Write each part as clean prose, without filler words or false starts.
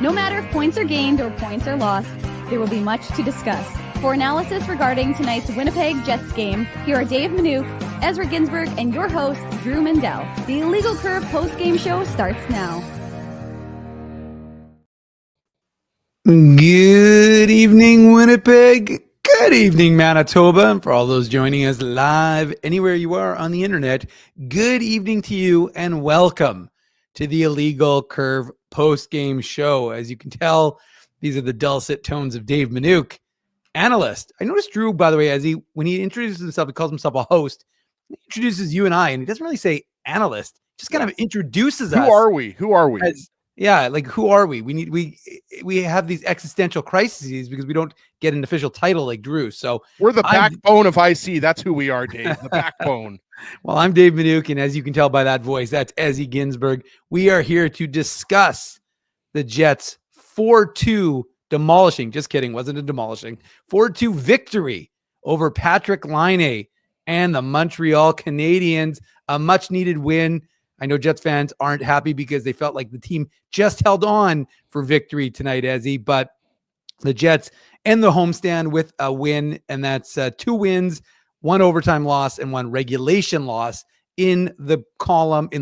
No matter if points are gained or points are lost, there will be much to discuss. For analysis regarding tonight's Winnipeg Jets game, here are Dave Minuk, Ezra Ginsburg, and your host, Drew Mandel. The Illegal Curve post-game show starts now. Good evening, Winnipeg. Good evening, Manitoba. And for all those joining us live anywhere you are on the internet, good evening to you and welcome to the Illegal Curve post-game show. As you can tell, these are the dulcet tones of Dave Minuk, analyst. I noticed Drew, by the way, when he introduces himself, he calls himself a host. He introduces you and I, and he doesn't really say analyst. Just kind of introduces us. Who are we? Who are we? Who are we? We have these existential crises because we don't get an official title like Drew. So we're the backbone of IC. That's who we are, Dave. The backbone. Well, I'm Dave Minuk, and as you can tell by that voice, that's Ezzy Ginsburg. We are here to discuss the Jets' 4-2 demolishing. Just kidding, wasn't a demolishing. 4-2 victory over Patrik Laine and the Montreal Canadiens. A much-needed win. I know Jets fans aren't happy because they felt like the team just held on for victory tonight, Ezzy, but the Jets end the homestand with a win, and that's 2 wins, 1 overtime loss, and 1 regulation loss in the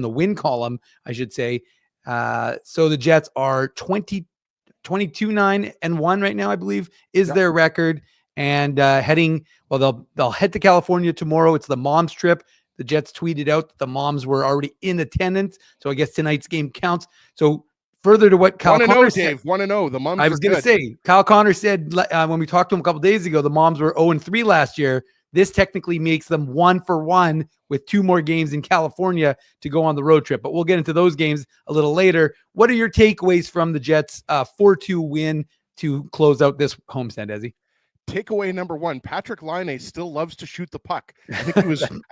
win column, I should say. So the Jets are 22-9-1 right now, I believe, is their record, and they'll head to California tomorrow. It's the Moms trip. The Jets tweeted out that the Moms were already in attendance, so I guess tonight's game counts. So further to what Kyle Connor said, Dave, 1-0. The Moms. I was going to say, Kyle Connor said when we talked to him a couple days ago, the Moms were 0-3 last year. This technically makes them 1-1 with 2 more games in California to go on the road trip. But we'll get into those games a little later. What are your takeaways from the Jets' 4-2 win to close out this homestand, Ezzy? Takeaway number 1, Patrik Laine still loves to shoot the puck. I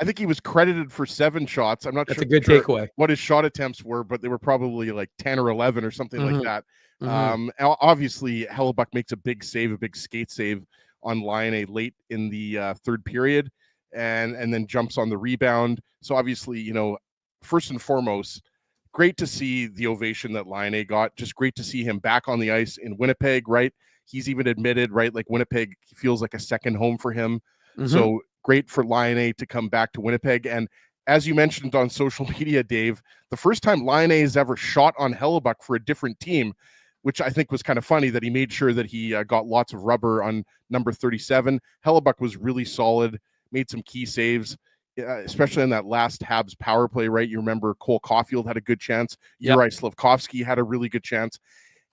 think he was credited for 7 shots. I'm not sure. That's a good takeaway. What his shot attempts were, but they were probably like 10 or 11 or something like that. Obviously, Hellebuyck makes a big skate save on Laine late in the third period, and then jumps on the rebound. So obviously, first and foremost, great to see the ovation that Laine got. Just great to see him back on the ice in Winnipeg, right? He's even admitted, right, like Winnipeg feels like a second home for him. So great for Laine to come back to Winnipeg. And as you mentioned on social media, Dave, the first time Laine has ever shot on Hellebuyck for a different team, which I think was kind of funny that he made sure that he got lots of rubber on number 37. Hellebuyck was really solid, made some key saves, especially in that last Habs power play, right? You remember Cole Caulfield had a good chance. Juraj Slafkovsky had a really good chance.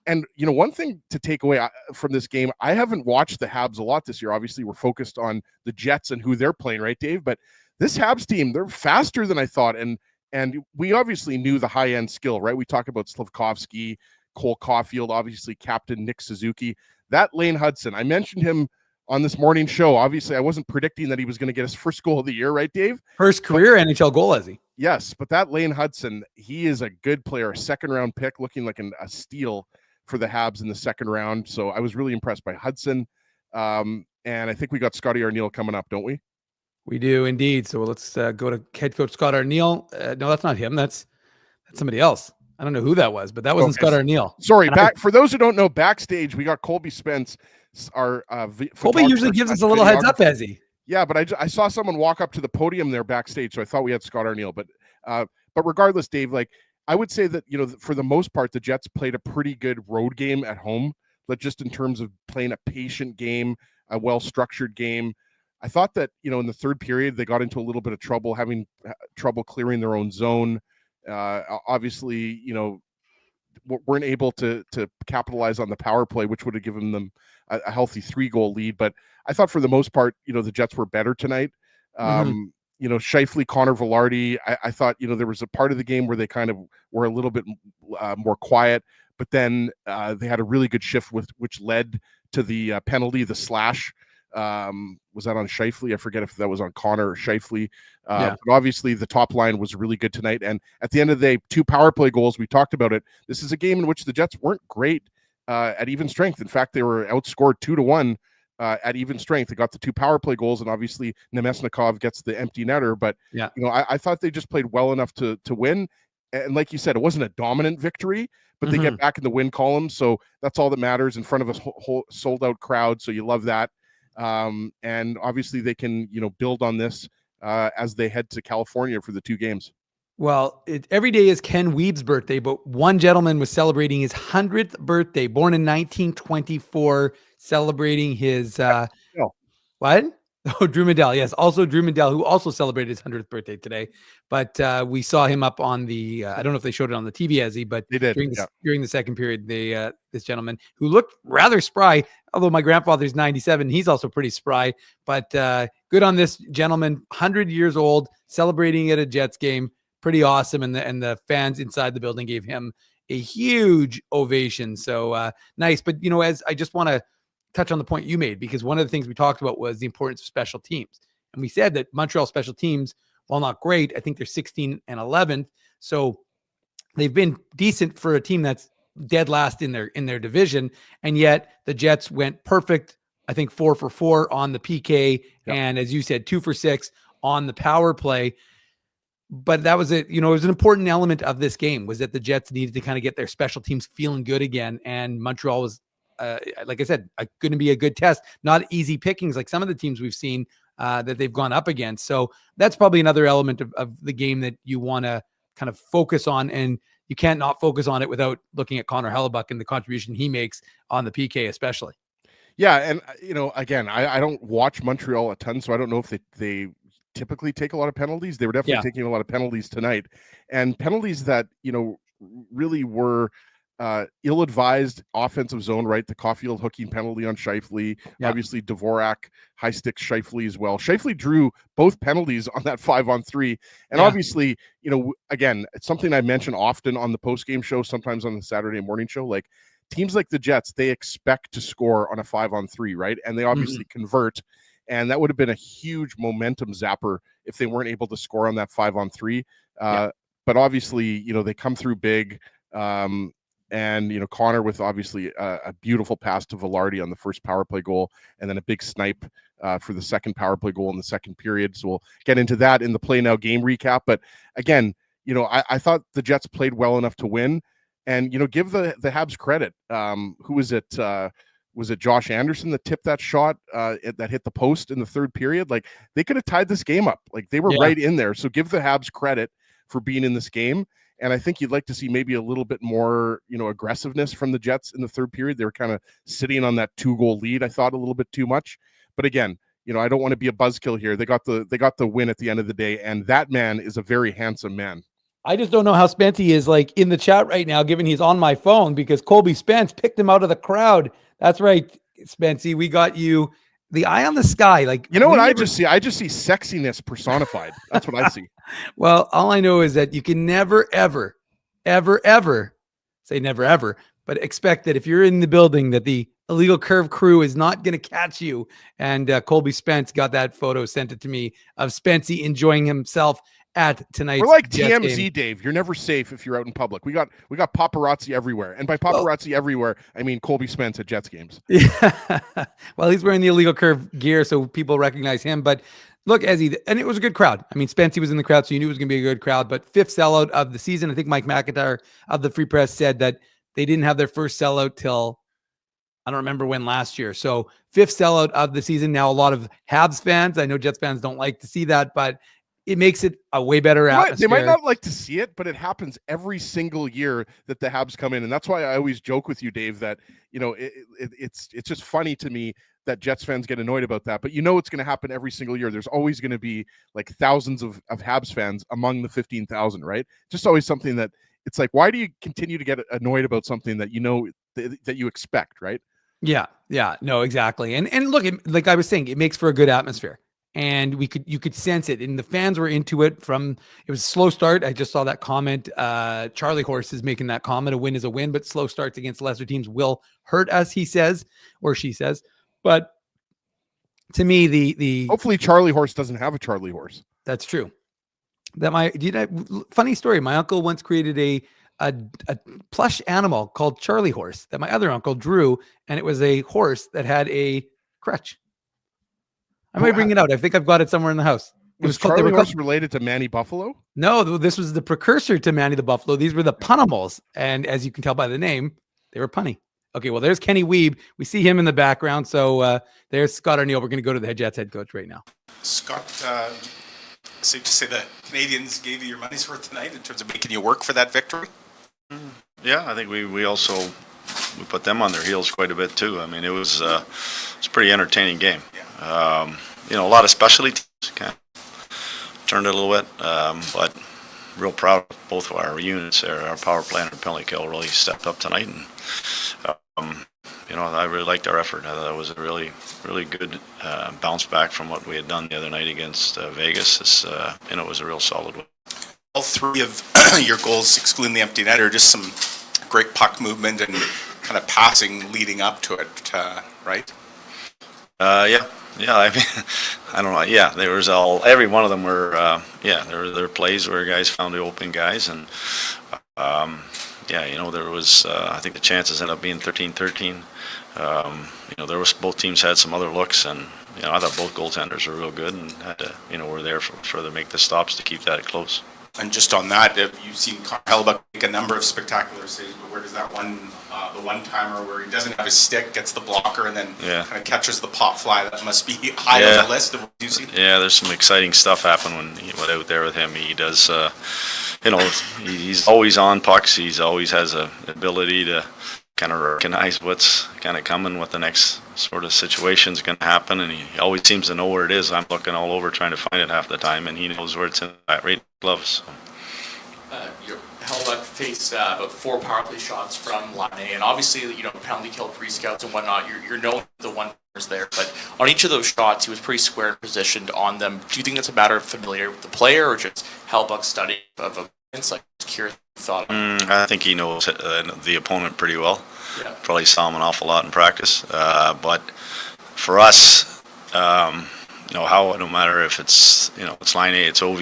And, one thing to take away from this game, I haven't watched the Habs a lot this year. Obviously, we're focused on the Jets and who they're playing, right, Dave? But this Habs team, they're faster than I thought. And we obviously knew the high-end skill, right? We talk about Slafkovsky, Cole Caulfield, obviously Captain Nick Suzuki. That Lane Hudson, I mentioned him on this morning show. Obviously, I wasn't predicting that he was going to get his first goal of the year, right, Dave? First career NHL goal, Ezzy. Yes, but that Lane Hudson, he is a good player, a second-round pick, looking like a steal for the Habs in the second round. So I was really impressed by Hudson. And I think we got Scotty Arniel coming up, don't we? We do indeed. So let's go to head coach Scott Arniel. No, that's not him. That's somebody else. I don't know who that was, but that wasn't Scott Arniel. Sorry, for those who don't know, backstage, we got Colby Spence. Colby usually gives us a little heads up, Ezzy. Yeah, but I saw someone walk up to the podium there backstage, so I thought we had Scott Arniel. But regardless, Dave, I would say that, for the most part, the Jets played a pretty good road game at home, but just in terms of playing a patient game, a well-structured game. I thought that, in the third period, they got into a little bit of trouble, having trouble clearing their own zone. Obviously, weren't able to capitalize on the power play, which would have given them a healthy 3-goal lead. But I thought for the most part, the Jets were better tonight. Scheifele, Connor Velarde, I thought, there was a part of the game where they kind of were a little bit more quiet, but then they had a really good shift which led to the penalty, the slash. Was that on Scheifele? I forget if that was on Connor or Scheifele. But obviously the top line was really good tonight. And at the end of the day, 2 power play goals, we talked about it. This is a game in which the Jets weren't great at even strength. In fact, they were outscored 2-1 at even strength. They got the 2 power play goals, and obviously Nemesnikov gets the empty netter. But I thought they just played well enough to win. and like you said, it wasn't a dominant victory, but they get back in the win column. So that's all that matters in front of a whole sold out crowd. So you love that. And obviously they can, build on this as they head to California for the 2 games. Well, every day is Ken Weeb's birthday, but one gentleman was celebrating his 100th birthday, born in 1924, celebrating his what? Oh, Drew Mandel. Yes, also Drew Mandel, who also celebrated his 100th birthday today. But we saw him up on the I don't know if they showed it on the TV, Ezzy, but they did during the second period, they this gentleman who looked rather spry, although my grandfather's 97, he's also pretty spry. But good on this gentleman, 100 years old, celebrating at a Jets game. Pretty awesome, and the fans inside the building gave him a huge ovation. So nice. But as I just want to touch on the point you made, because one of the things we talked about was the importance of special teams, and we said that Montreal special teams, while not great, I think they're 16 and 11th. So they've been decent for a team that's dead last in their division, and yet the Jets went perfect. I think 4 for 4 on the PK, and as you said, 2 for 6 on the power play. But that was it. It was an important element of this game, was that the Jets needed to kind of get their special teams feeling good again. And Montreal was, like I said, going to be a good test. Not easy pickings like some of the teams we've seen that they've gone up against. So that's probably another element of the game that you want to kind of focus on. And you can't not focus on it without looking at Connor Hellebuck and the contribution he makes on the PK especially. Yeah. And, again, I don't watch Montreal a ton, so I don't know if they typically take a lot of penalties. They were definitely taking a lot of penalties tonight, and penalties that really were ill-advised offensive zone, right? The Caulfield hooking penalty on Scheifele, obviously Dvorak high stick Scheifele as well. Scheifele drew both penalties on that 5-on-3, and obviously, again, it's something I mention often on the post-game show, sometimes on the Saturday morning show. Like, teams like the Jets, they expect to score on a 5-on-3, right? And they obviously convert. And that would have been a huge momentum zapper if they weren't able to score on that 5-on-3. But obviously, they come through big. And, Connor with obviously a beautiful pass to Velarde on the first power play goal, and then a big snipe for the second power play goal in the second period. So we'll get into that in the Play Now game recap. But again, I thought the Jets played well enough to win, and, give the Habs credit. Who was it? Was it Josh Anderson that tipped that shot that hit the post in the third period? Like, they could have tied this game up. Like, they were right in there. So give the Habs credit for being in this game. And I think you'd like to see maybe a little bit more, aggressiveness from the Jets in the third period. They were kind of sitting on that 2-goal lead, I thought, a little bit too much. But again, I don't want to be a buzzkill here. They got the win at the end of the day, and that man is a very handsome man. I just don't know how Spency is like in the chat right now, given he's on my phone, because Colby Spence picked him out of the crowd. That's right, Spency. We got you the eye on the sky. Like, what I just see? I just see sexiness personified. That's what I see. Well, all I know is that you can never, ever, ever, ever say never, ever, but expect that if you're in the building that the Illegal Curve crew is not going to catch you. And Colby Spence got that photo, sent it to me, of Spency enjoying himself at tonight's. We're like Jets TMZ, game. Dave. You're never safe if you're out in public. We got paparazzi everywhere, and by paparazzi everywhere, I mean Colby Spence at Jets games. Yeah. Well, he's wearing the Illegal Curve gear, so people recognize him. But look, and it was a good crowd. I mean, Spency was in the crowd, so you knew it was going to be a good crowd. But 5th sellout of the season. I think Mike McIntyre of the Free Press said that they didn't have their first sellout till I don't remember when last year. So 5th sellout of the season. Now, a lot of Habs fans, I know Jets fans don't like to see that, but it makes it a way better atmosphere. They might not like to see it, but it happens every single year that the Habs come in. And that's why I always joke with you, Dave, that, it's just funny to me that Jets fans get annoyed about that. But it's going to happen every single year. There's always going to be like thousands of Habs fans among the 15,000, right? Just always something that it's like, why do you continue to get annoyed about something that that you expect, right? Yeah. No, exactly. And look, like I was saying, it makes for a good atmosphere. And you could sense it, and the fans were into it. It was a slow start. I just saw that comment. Charlie Horse is making that comment: a win is a win, but slow starts against lesser teams will hurt us, he says, or she says. But to me, the hopefully Charlie Horse doesn't have a Charlie Horse. That's true. Funny story. My uncle once created a plush animal called Charlie Horse that my other uncle drew, and it was a horse that had a crutch. I might bring it out. I think I've got it somewhere in the house. Was Charlie Horse related to Manny Buffalo? No, this was the precursor to Manny the Buffalo. These were the Punimals. And as you can tell by the name, they were punny. Okay, well, there's Kenny Weeb. We see him in the background. So there's Scott Arniel. We're going to go to the Jets head coach right now. Scott, safe to say the Canadiens gave you your money's worth tonight in terms of making you work for that victory? Yeah, I think we also put them on their heels quite a bit too. I mean, it was a pretty entertaining game. Yeah. A lot of specialty teams kind of turned it a little bit, but real proud of both of our units there. Our power play and our penalty kill really stepped up tonight, and I really liked our effort. I thought it was a really, really good bounce back from what we had done the other night against Vegas. It was a real solid win. All three of your goals, excluding the empty net, are just some great puck movement and kind of passing leading up to it, right? Yeah. I mean, I don't know. Yeah, there was every one of them were. There were plays where guys found the open guys, and there was. I think the chances ended up being 13-13. There was both teams had some other looks, and I thought both goaltenders were real good, and had to, were there for to make the stops to keep that close. And just on that, you've seen Hellebuck make a number of spectacular saves, but where does that the one-timer where he doesn't have his stick, gets the blocker, and then kind of catches the pop fly, that must be high on the list of what you've seen? Yeah, there's some exciting stuff happen when he went out there with him. He does, he's always on pucks. He's always has a ability to kind of recognize what's kind of coming, what the next sort of situation is going to happen, and he always seems to know where it is. I'm looking all over trying to find it half the time, and he knows where it's in that right gloves. So. Hellebuck faced about 4 power play shots from Line A, and obviously, penalty kill pre-scouts and whatnot, you're knowing the one-timers there, but on each of those shots, he was pretty square positioned on them. Do you think that's a matter of familiarity with the player, or just Hellebuck's study of opponents? Like, curious thought. I think he knows the opponent pretty well. Yeah. Probably saw him an awful lot in practice, but for us, no matter if it's it's Line A, it's OV,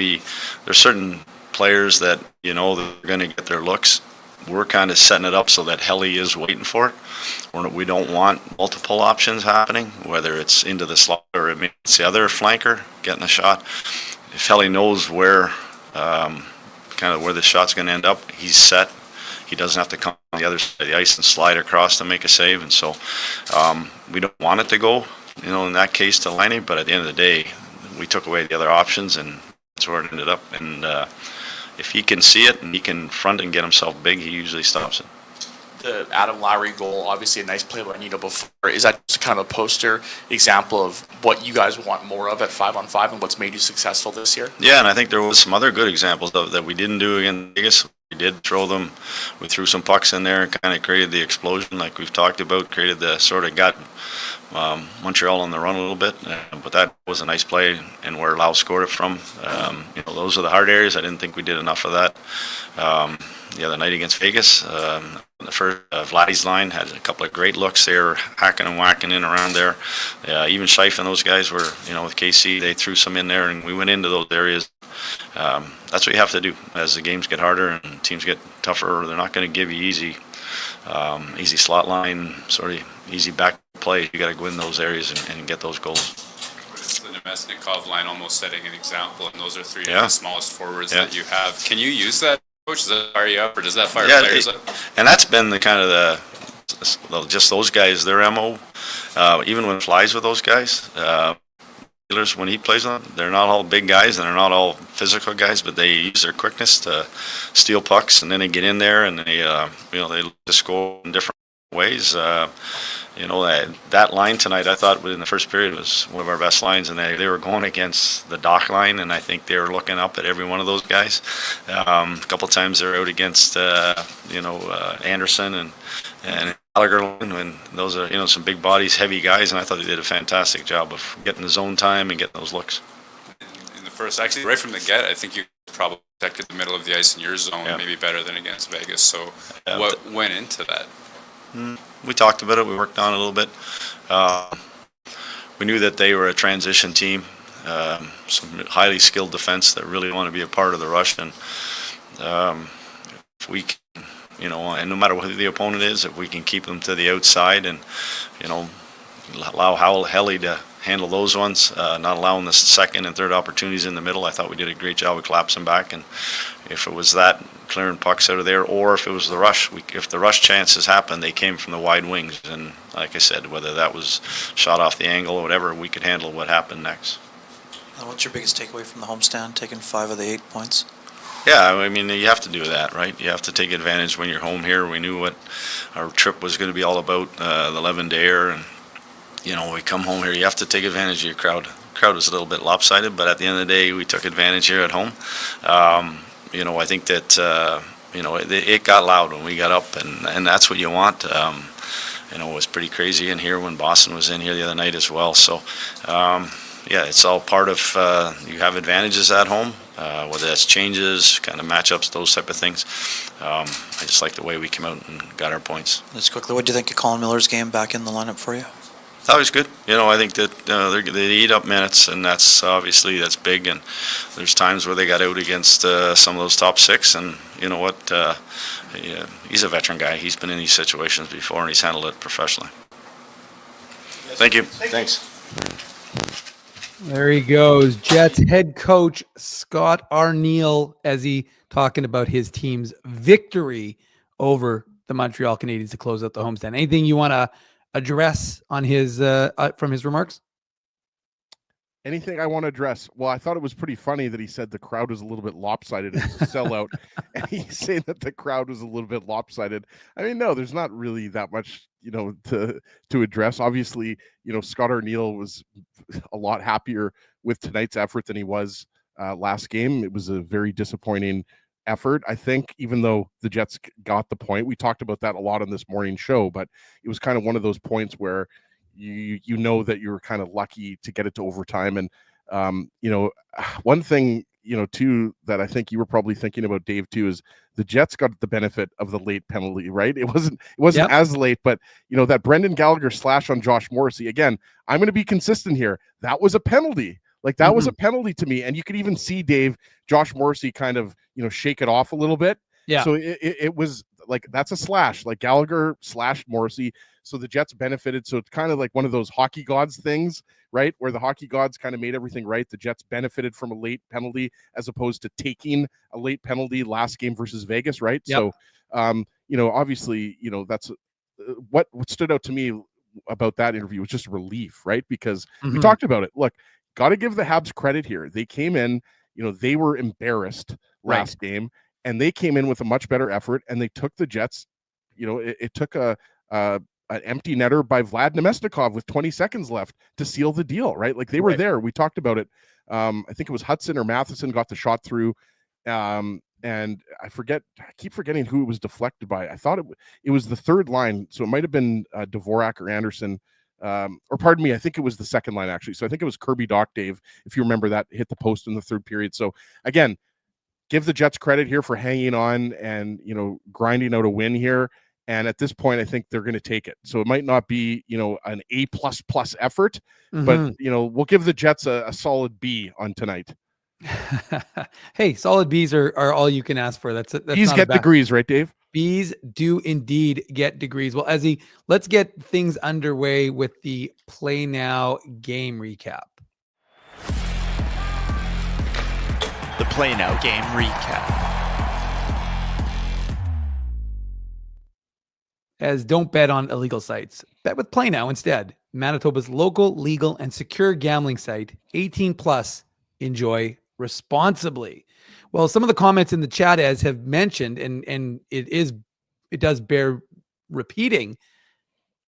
there's certain players that they're going to get their looks. We're kind of setting it up so that Helly is waiting for it. We don't want multiple options happening, whether it's into the slot or it's the other flanker getting a shot. If Helly knows where where the shot's going to end up, he's set. He doesn't have to come on the other side of the ice and slide across to make a save. And so we don't want it to go, in that case to Liney, but at the end of the day, we took away the other options, and that's where it ended up. And if he can see it and he can front and get himself big, he usually stops it. The Adam Lowry goal, obviously a nice play by Nino before. Is that just kind of a poster example of what you guys want more of at 5-on-5 and what's made you successful this year? Yeah, and I think there was some other good examples that we didn't do against Vegas. We did throw them. We threw some pucks in there and kind of created the explosion like we've talked about, created the sort of got Montreal on the run a little bit. But that was a nice play, and where Lau scored it from. Those are the hard areas. I didn't think we did enough of that. The other night against Vegas, the first Vladdy's line had a couple of great looks. They were hacking and whacking in around there. Even Scheif and those guys were, with KC, they threw some in there, and we went into those areas. That's what you have to do as the games get harder and teams get tougher. They're not going to give you easy slot line, sort of easy back play. You got to go in those areas and get those goals. It's the Nemesnikov line almost setting an example, and those are three of the smallest forwards that you have. Can you use that, coach? Does that fire you up, or does that fire players up? And that's been the kind of just those guys, their MO. Even when it flies with those guys, when he plays on them, they're not all big guys and they're not all physical guys, but they use their quickness to steal pucks, and then they get in there and they look to score in different ways. That line tonight, I thought in the first period was one of our best lines, and they were going against the dock line, and I think they were looking up at every one of those guys. A couple times they're out against Anderson and Gallagher, and those are some big bodies, heavy guys, and I thought they did a fantastic job of getting the zone time and getting those looks. In the first, actually, right from the get, I think you probably protected the middle of the ice in your zone maybe better than against Vegas. So what went into that? We talked about it. We worked on it a little bit. We knew that they were a transition team, some highly skilled defense that really want to be a part of the rush. And if we can, and no matter who the opponent is, if we can keep them to the outside and, allow Helly to handle those ones, not allowing the second and third opportunities in the middle. I thought we did a great job of collapsing back, and if it was that clearing pucks out of there, or if it was the rush, if the rush chances happened, they came from the wide wings, and like I said, whether that was shot off the angle or whatever, we could handle what happened next. What's your biggest takeaway from the homestand, taking 5 of the 8 points? Yeah, I mean, you have to do that, right? You have to take advantage when you're home here. We knew what our trip was going to be all about, the 11-dayer, and we come home here, you have to take advantage of your crowd. The crowd was a little bit lopsided, but at the end of the day, we took advantage here at home. I think that, it got loud when we got up, and that's what you want. It was pretty crazy in here when Boston was in here the other night as well. So, it's all part of, you have advantages at home, whether that's changes, kind of matchups, those type of things. I just like the way we came out and got our points. Just quickly, what do you think of Colin Miller's game back in the lineup for you? That was good. I think that they eat up minutes, and that's big. And there's times where they got out against some of those top six, and you know what? He's a veteran guy. He's been in these situations before, and he's handled it professionally. Thank you. Thanks. There he goes. Jets head coach Scott Arniel, as he talking about his team's victory over the Montreal Canadiens to close out the homestand. Anything you want to address on his from his remarks? Anything I want to address? Well, I thought it was pretty funny that he said the crowd was a little bit lopsided. It was a sellout, and he's saying that the crowd was a little bit lopsided. I mean, no, there's not really that much, to address. Obviously, Scott Arniel was a lot happier with tonight's effort than he was last game. It was a very disappointing effort, I think, even though the Jets got the point. We talked about that a lot on this morning show, but it was kind of one of those points where you know that you were kind of lucky to get it to overtime. And one thing too that I think you were probably thinking about, Dave, too, is the Jets got the benefit of the late penalty, right? It wasn't yep. as late, but that Brendan Gallagher slash on Josh Morrissey, again, I'm going to be consistent here, that was a penalty. Like that was a penalty to me. And you could even see, Dave, Josh Morrissey kind of, shake it off a little bit. Yeah. So it was like, that's a slash, like Gallagher slashed Morrissey. So the Jets benefited. So it's kind of like one of those hockey gods things, right? Where the hockey gods kind of made everything right. The Jets benefited from a late penalty as opposed to taking a late penalty last game versus Vegas, right? Yep. So, obviously, that's what stood out to me about that interview was just relief, right? Because we talked about it. Look, got to give the Habs credit here. They came in, they were embarrassed last game, and they came in with a much better effort, and they took the Jets. It took an empty netter by Vlad Nemestikov with 20 seconds left to seal the deal, right? Like they were there. We talked about it. I think it was Hudson or Matheson got the shot through. And I keep forgetting who it was deflected by. I thought it was the third line. So it might've been Dvorak or Anderson. Or pardon me, I think it was the second line actually. So I think it was Kirby Doc, Dave, if you remember that, hit the post in the third period. So again, give the Jets credit here for hanging on and, grinding out a win here. And at this point, I think they're going to take it. So it might not be, an A++ effort, but, we'll give the Jets a solid B on tonight. Hey, solid B's are all you can ask for. That's B's get degrees, right, Dave? B's do indeed get degrees. Well, Ezzy, let's get things underway with the Play Now game recap. The Play Now game recap. As don't bet on illegal sites. Bet with Play Now instead. Manitoba's local, legal, and secure gambling site. 18 plus. Enjoy responsibly. Well, some of the comments in the chat as have mentioned, and it does bear repeating.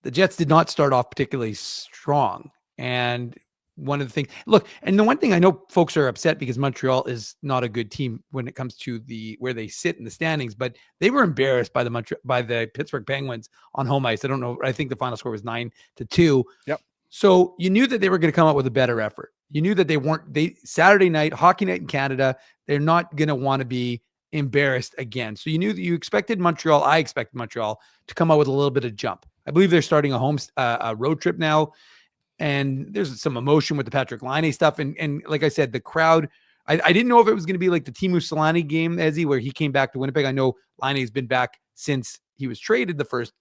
The Jets did not start off particularly strong. And one of the things, look, and the one thing I know folks are upset because Montreal is not a good team when it comes to where they sit in the standings, but they were embarrassed by the Pittsburgh Penguins on home ice. I don't know. I think the final score was 9-2. Yep. So you knew that they were going to come up with a better effort. You knew that Saturday night, hockey night in Canada, they're not going to want to be embarrassed again. So you knew that you expected Montreal. I expected Montreal to come out with a little bit of jump. I believe they're starting a road trip now. And there's some emotion with the Patrick Laine stuff. And like I said, the crowd, I didn't know if it was going to be like the Teemu Selanne game, Ezzy, where he came back to Winnipeg. I know Laine's been back since he was traded the first,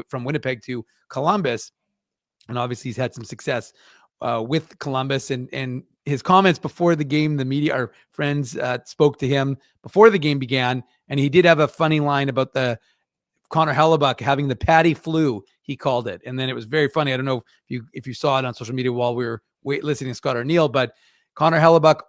from Winnipeg to Columbus. And obviously he's had some success with Columbus, and his comments before the game, the media, our friends spoke to him before the game began, and he did have a funny line about the Connor Hellebuck having the Patty flu, he called it. And then it was very funny. I don't know if you saw it on social media while we were listening to Scott Arniel, but Connor Hellebuck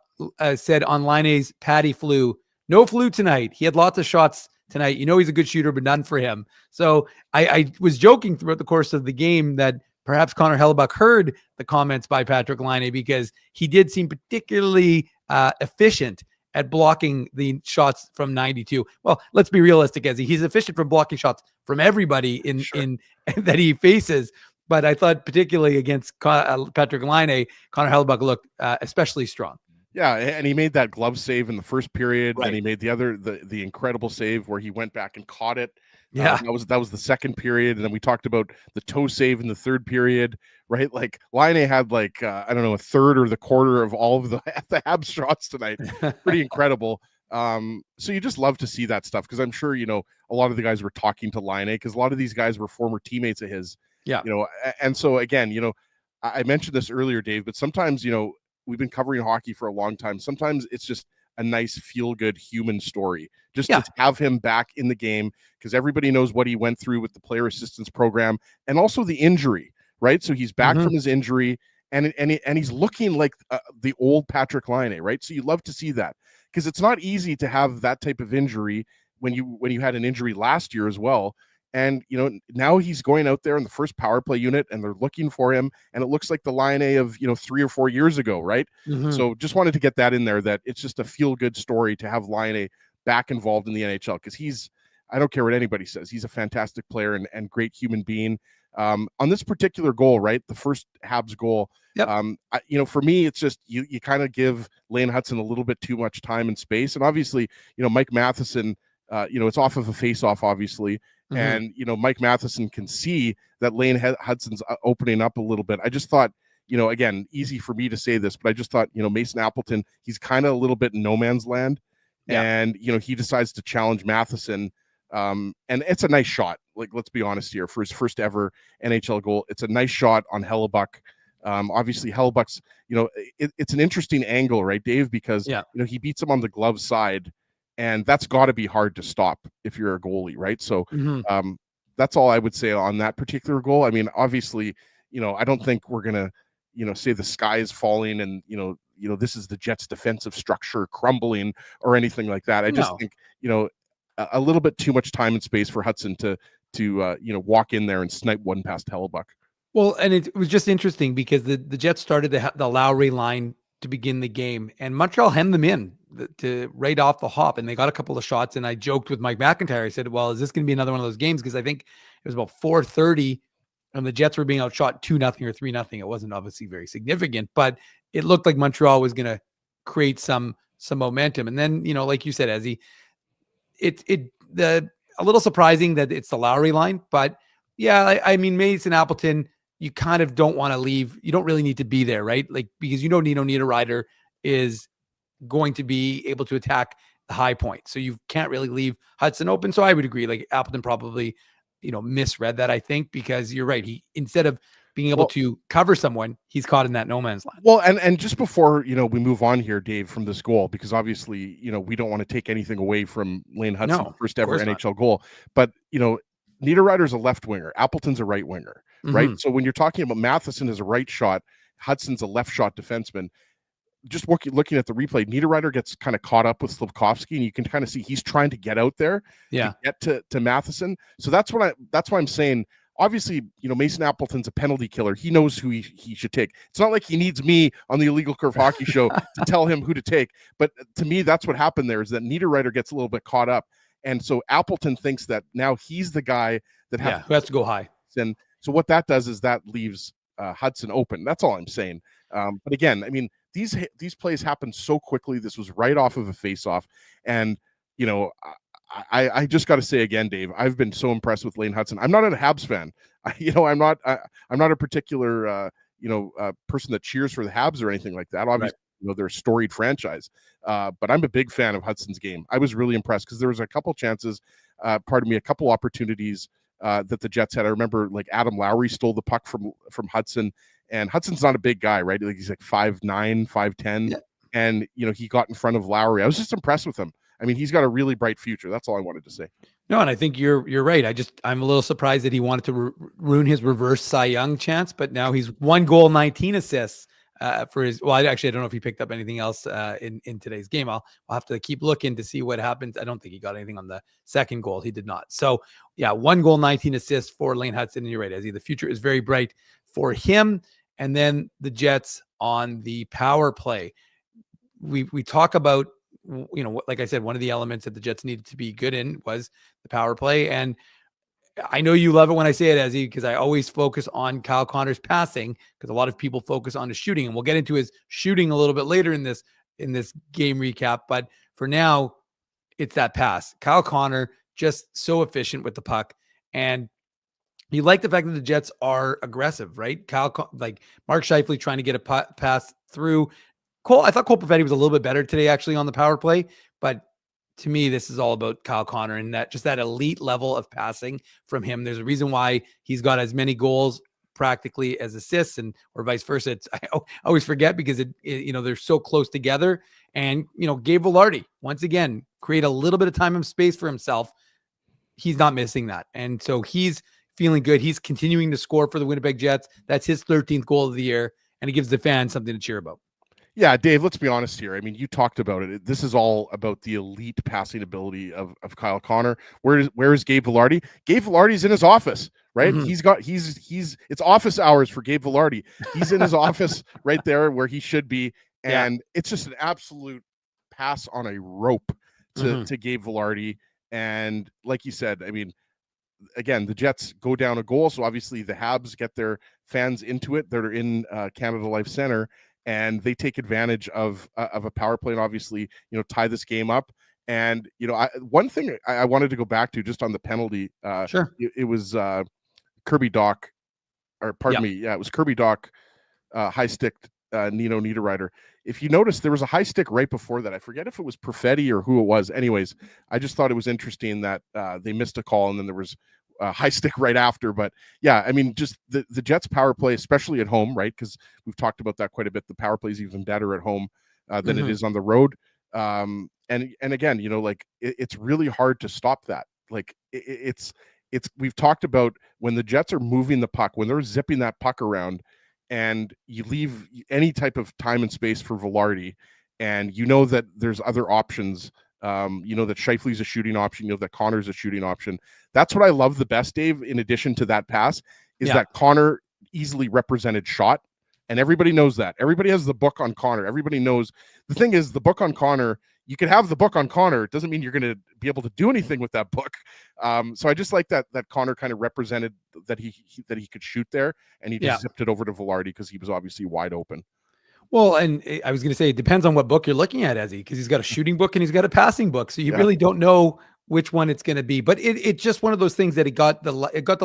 said on Laine's Patty flu, no flu tonight. He had lots of shots tonight. He's a good shooter, but none for him. So I was joking throughout the course of the game that perhaps Connor Hellebuck heard the comments by Patrick Laine, because he did seem particularly efficient at blocking the shots from 92. Well, let's be realistic, Ezzy. He's efficient from blocking shots from everybody in that he faces. But I thought particularly against Patrick Laine, Connor Hellebuck looked especially strong. Yeah, and he made that glove save in the first period, and he made the incredible save where he went back and caught it. Yeah, that was the second period, and then we talked about the toe save in the third period, right? Like Laine had I don't know, a third or the quarter of all of the Habs shots tonight. Pretty incredible. So you just love to see that stuff, because I'm sure a lot of the guys were talking to Laine, because a lot of these guys were former teammates of his. Yeah, and so again, I mentioned this earlier, Dave, but sometimes we've been covering hockey for a long time. Sometimes it's just a nice feel-good human story just to have him back in the game, because everybody knows what he went through with the player assistance program and also the injury, right? So he's back from his injury, and he's looking like the old Patrick Laine, right? So you love to see that, because it's not easy to have that type of injury when you had an injury last year as well. And now he's going out there in the first power play unit, and they're looking for him, and it looks like the Laine of 3 or 4 years ago, right? So just wanted to get that in there, that it's just a feel good story to have Laine back involved in the NHL, because I don't care what anybody says, he's a fantastic player and great human being. On this particular goal, right, the first Habs goal, for me, it's just you kind of give Lane Hutson a little bit too much time and space, and obviously Mike Matheson, it's off of a face-off, obviously. And, Mike Matheson can see that Lane Hudson's opening up a little bit. I just thought, again, easy for me to say this, but I just thought, Mason Appleton, he's kind of a little bit in no man's land. Yeah. And, he decides to challenge Matheson. And it's a nice shot. Like, let's be honest here, for his first ever NHL goal, it's a nice shot on Hellebuck. Obviously Hellebuck's, it's an interesting angle, right, Dave? Because, he beats him on the glove side. And that's got to be hard to stop if you're a goalie, right? So that's all I would say on that particular goal. I mean, obviously, I don't think we're going to, say the sky is falling and, this is the Jets' defensive structure crumbling or anything like that. I just think, a little bit too much time and space for Hudson to walk in there and snipe one past Hellebuck. Well, and it was just interesting because the Jets started the Lowry line to begin the game, and Montreal hemmed them in to right off the hop, and they got a couple of shots. And I joked with Mike McIntyre. I said, well, is this going to be another one of those games? Because I think it was about 4:30 and the Jets were being outshot 2-0 or 3-0. It wasn't obviously very significant, but it looked like Montreal was going to create some momentum. And then, like you said, Ezzy, a little surprising that it's the Lowry line, but yeah, I mean, Mason Appleton, you kind of don't want to leave. You don't really need to be there, right? Like, because Nino Niederreiter is going to be able to attack the high point. So you can't really leave Hudson open. So I would agree, like Appleton probably, misread that, I think, because you're right. He, instead of being able to cover someone, he's caught in that no man's land. Well, and just before, we move on here, Dave, from this goal, because obviously, we don't want to take anything away from Lane Hudson's first ever NHL goal, but, Niederreiter's a left winger. Appleton's a right winger, right? So when you're talking about Matheson as a right shot, Hudson's a left shot defenseman, just looking at the replay, Niederreiter gets kind of caught up with Slafkovsky, and you can kind of see he's trying to get out there to get to Matheson. So that's why I'm saying, obviously, Mason Appleton's a penalty killer. He knows who he should take. It's not like he needs me on the Illegal Curve Hockey Show to tell him who to take. But to me, that's what happened there, is that Niederreiter gets a little bit caught up. And so Appleton thinks that now he's the guy that who has to go high. And so what that does is that leaves Hudson open. That's all I'm saying. But again, I mean, these plays happen so quickly. This was right off of a face-off. And, I just got to say again, Dave, I've been so impressed with Lane Hudson. I'm not a Habs fan. I'm not a particular, person that cheers for the Habs or anything like that. Obviously, they're a storied franchise. But I'm a big fan of Hudson's game. I was really impressed because there was a couple chances, a couple opportunities that the Jets had. I remember like Adam Lowry stole the puck from Hudson, And Hudson's not a big guy, right? Like he's like 5'9", 5'10", and he got in front of Lowry. I was just impressed with him. I mean, he's got a really bright future. That's all I wanted to say. No, and I think you're right. I'm a little surprised that he wanted to ruin his reverse Cy Young chance, but now he's 1 goal, 19 assists for his. Well, I don't know if he picked up anything else in today's game. I'll have to keep looking to see what happens. I don't think he got anything on the second goal. He did not. So yeah, 1 goal, 19 assists for Lane Hudson. And you're right, Ezzy. The future is very bright for him. And then the Jets on the power play. We talk about, like I said, one of the elements that the Jets needed to be good in was the power play. And I know you love it when I say it, Ezzy, because I always focus on Kyle Connor's passing, because a lot of people focus on his shooting, and we'll get into his shooting a little bit later in this game recap. But for now, it's that pass. Kyle Connor just so efficient with the puck, and you like the fact that the Jets are aggressive, right? Like Mark Scheifele trying to get a pass through. I thought Cole Perfetti was a little bit better today, actually, on the power play, but to me, this is all about Kyle Connor and that elite level of passing from him. There's a reason why he's got as many goals practically as assists, or vice versa. I always forget because they're so close together. And Gabe Vilardi, once again, create a little bit of time and space for himself. He's not missing that, and so he's feeling good. He's continuing to score for the Winnipeg Jets. That's his 13th goal of the year, and it gives the fans something to cheer about. Yeah, Dave, let's be honest here. I mean, you talked about it. This is all about the elite passing ability of Kyle Connor. Where is Gabe Vilardi? Gabe Vilardi's in his office, right? Mm-hmm. It's office hours for Gabe Vilardi. He's in his office right there where he should be. And it's just an absolute pass on a rope to Gabe Vilardi. And like you said, I mean, again, the Jets go down a goal. So obviously the Habs get their fans into it. They're in Canada Life Center. And they take advantage of a power play and obviously, tie this game up. And, one thing I wanted to go back to just on the penalty. Sure. It was Kirby Dach, or pardon me. Yeah, it was Kirby Dach, high stick Nino Niederreiter. If you notice, there was a high stick right before that. I forget if it was Perfetti or who it was. Anyways, I just thought it was interesting that they missed a call and then there was high stick right after. But yeah, I mean, just the Jets power play, especially at home, right? Because we've talked about that quite a bit. The power play is even better at home than it is on the road. And again, like it's really hard to stop that. Like it's we've talked about when the Jets are moving the puck, when they're zipping that puck around, and you leave any type of time and space for Vilardi, and that there's other options. That Scheifele's a shooting option, that Connor's a shooting option. That's what I love the best, Dave, in addition to that pass, is that Connor easily represented shot. And everybody knows that. Everybody has the book on Connor. Everybody knows. The thing is, the book on Connor, you can have the book on Connor. It doesn't mean you're going to be able to do anything with that book. So I just like that Connor kind of represented that he could shoot there, and he just zipped it over to Vilardi because he was obviously wide open. Well, and I was going to say, it depends on what book you're looking at, Ezzy, because he's got a shooting book and he's got a passing book. So you really don't know which one it's going to be. But it's just one of those things that it got the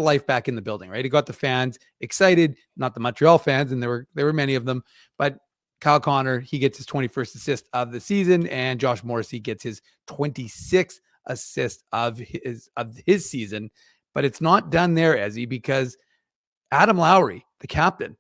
life back in the building, right? It got the fans excited, not the Montreal fans, and there were many of them. But Kyle Connor, he gets his 21st assist of the season, and Josh Morrissey gets his 26th assist of his season. But it's not done there, Ezzy, because Adam Lowry, the captain,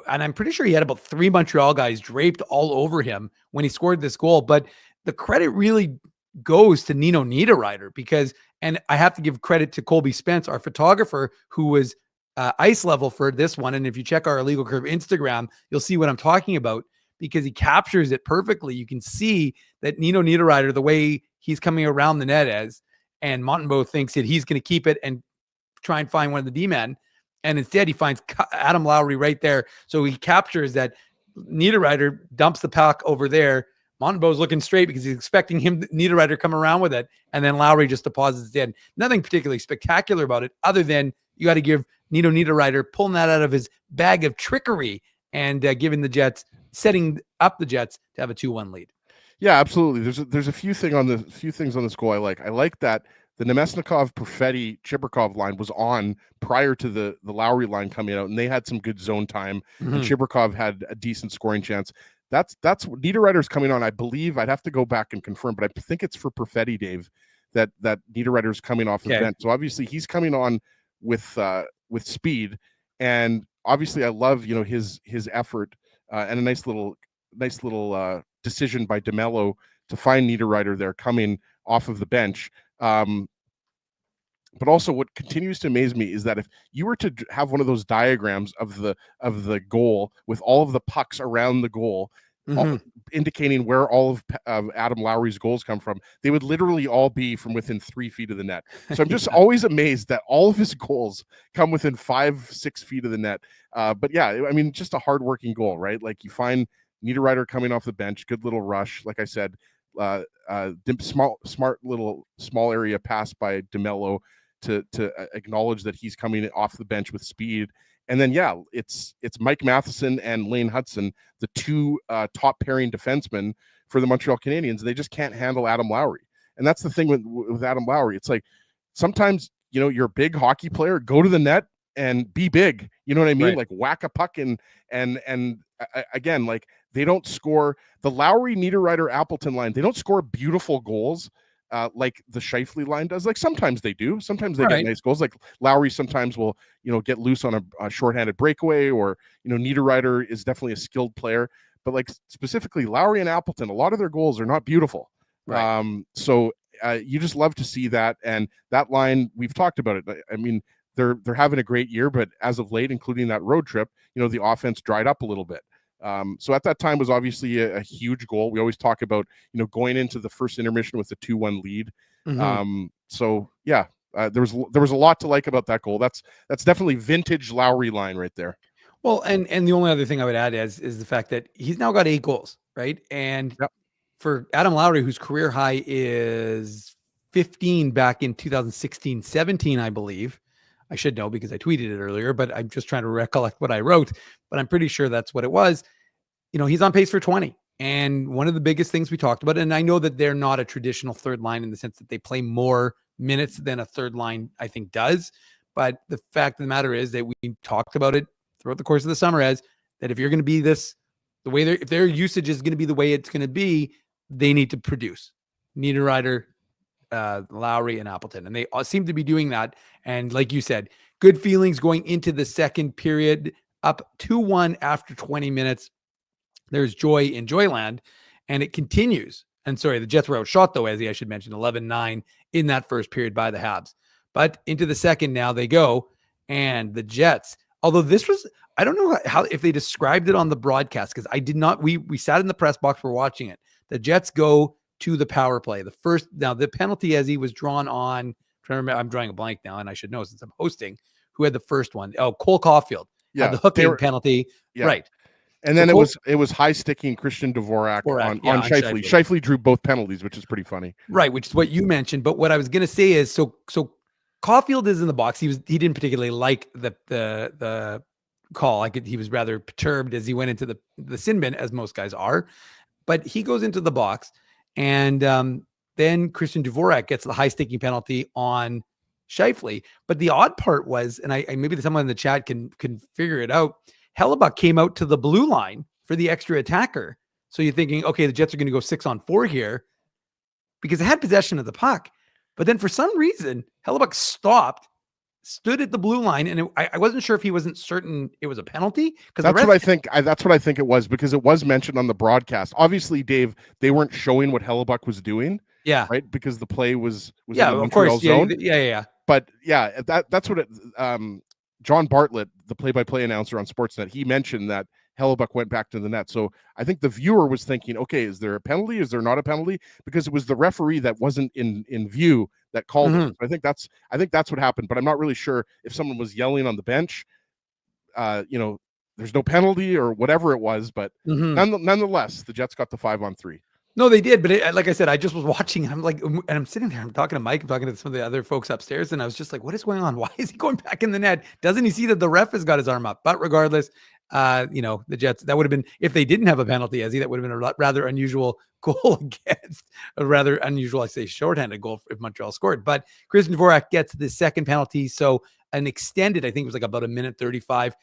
and I'm pretty sure he had about 3 Montreal guys draped all over him when he scored this goal. But the credit really goes to Nino Niederreiter and I have to give credit to Colby Spence, our photographer, who was ice level for this one. And if you check our Illegal Curve Instagram, you'll see what I'm talking about, because he captures it perfectly. You can see that Nino Niederreiter, the way he's coming around the net and Montembeault thinks that he's going to keep it and try and find one of the D-men. And instead, he finds Adam Lowry right there. So he captures that. Niederreiter dumps the puck over there. Montembeault's looking straight because he's expecting Niederreiter to come around with it. And then Lowry just deposits it in. Nothing particularly spectacular about it, other than you got to give Nino Niederreiter pulling that out of his bag of trickery and setting up the Jets to have a 2-1 lead. Yeah, absolutely. There's a few things on this goal I like. I like that the Nemesnikov, Perfetti, Chibrikov line was on prior to the Lowry line coming out, and they had some good zone time. And Chibrikov had a decent scoring chance. That's Niederreiter's coming on. I believe I'd have to go back and confirm, but I think it's for Perfetti, Dave, that Niederreiter's coming off the bench. So obviously he's coming on with speed, and obviously I love, his effort and a nice little decision by DeMello to find Niederreiter there coming off of the bench. But also what continues to amaze me is that if you were to have one of those diagrams of the goal with all of the pucks around the goal, indicating where all of Adam Lowry's goals come from, they would literally all be from within 3 feet of the net. So I'm just always amazed that all of his goals come within 5-6 feet of the net. But yeah, I mean, just a hardworking goal, right? Like you find Niederreiter coming off the bench, good little rush. Like I said, small area pass by DeMello to acknowledge that he's coming off the bench with speed. And then, yeah, it's Mike Matheson and Lane Hudson, the two top pairing defensemen for the Montreal Canadiens. They just can't handle Adam Lowry. And that's the thing with Adam Lowry. It's like sometimes, you're a big hockey player, go to the net and be big. You know what I mean? Right. Like whack a puck and again, like they don't score the Lowry, Niederreiter, Appleton line. They don't score beautiful goals like the Scheifele line does. Like sometimes they do. Sometimes they get nice goals. Like Lowry sometimes will, get loose on a shorthanded breakaway, or, Niederreiter is definitely a skilled player. But like specifically Lowry and Appleton, a lot of their goals are not beautiful. Right. So you just love to see that. And that line, we've talked about it. I mean, they're having a great year, but as of late, including that road trip, the offense dried up a little bit. So at that time was obviously a huge goal. We always talk about, going into the first intermission with the 2-1 lead. So yeah, there was a lot to like about that goal. That's definitely vintage Lowry line right there. Well, and the only other thing I would add is the fact that he's now got 8 goals, right? And for Adam Lowry, whose career high is 15 back in 2016-17, I believe. I should know because I tweeted it earlier, but I'm just trying to recollect what I wrote, but I'm pretty sure that's what it was. He's on pace for 20. And one of the biggest things we talked about, and I know that they're not a traditional third line in the sense that they play more minutes than a third line, I think, does. But the fact of the matter is that we talked about it throughout the course of the summer as that if you're going to be this, the way if their usage is going to be the way it's going to be, they need to produce. Niederreiter, Lowry, and Appleton. And they all seem to be doing that. And like you said, good feelings going into the second period, up 2-1 after 20 minutes. There's joy in Joyland, and it continues. And sorry, the Jets were outshot, though, as I should mention, 11-9 in that first period by the Habs. But into the second now they go, and the Jets, although this was, I don't know how if they described it on the broadcast, because I did not, we sat in the press box, we're watching it. The Jets go to the power play. The penalty as he was drawn on, I'm drawing a blank now, and I should know since I'm hosting, who had the first one. Oh, Cole Caulfield had the hooking penalty. Yeah. Right. And then it was high sticking Christian Dvorak on Scheifele. Scheifele drew both penalties, which is pretty funny. Right, which is what you mentioned. But what I was going to say is, so Caulfield is in the box. He didn't particularly like the call. He was rather perturbed as he went into the sin bin, as most guys are. But he goes into the box, and then Christian Dvorak gets the high sticking penalty on Scheifele. But the odd part was, and I maybe someone in the chat can figure it out, Hellebuck came out to the blue line for the extra attacker. So you're thinking, okay, the Jets are going to go 6-on-4 here because they had possession of the puck. But then for some reason, Hellebuck stood at the blue line, and I wasn't sure if he wasn't certain it was a penalty. That's what I think. That's what I think it was, because it was mentioned on the broadcast. Obviously, Dave, they weren't showing what Hellebuck was doing. Yeah. Right. Because the play was in the Montreal zone. Yeah. But yeah, that's what it. John Bartlett, the play-by-play announcer on Sportsnet, he mentioned that Hellebuck went back to the net. So I think the viewer was thinking, okay, is there a penalty? Is there not a penalty? Because it was the referee that wasn't in view that called it. So I think that's what happened. But I'm not really sure if someone was yelling on the bench, there's no penalty or whatever it was. But nonetheless, the Jets got the 5-on-3. No, they did. But like I said, I just was watching, and I'm like, and I'm sitting there, I'm talking to Mike, I'm talking to some of the other folks upstairs, and I was just like, what is going on? Why is he going back in the net? Doesn't he see that the ref has got his arm up? But regardless, the Jets, that would have been, if they didn't have a penalty, that would have been a rather unusual goal against a rather unusual, I say, shorthanded goal if Montreal scored. But Christian Dvorak gets the second penalty. So an extended, I think it was like about 1:35,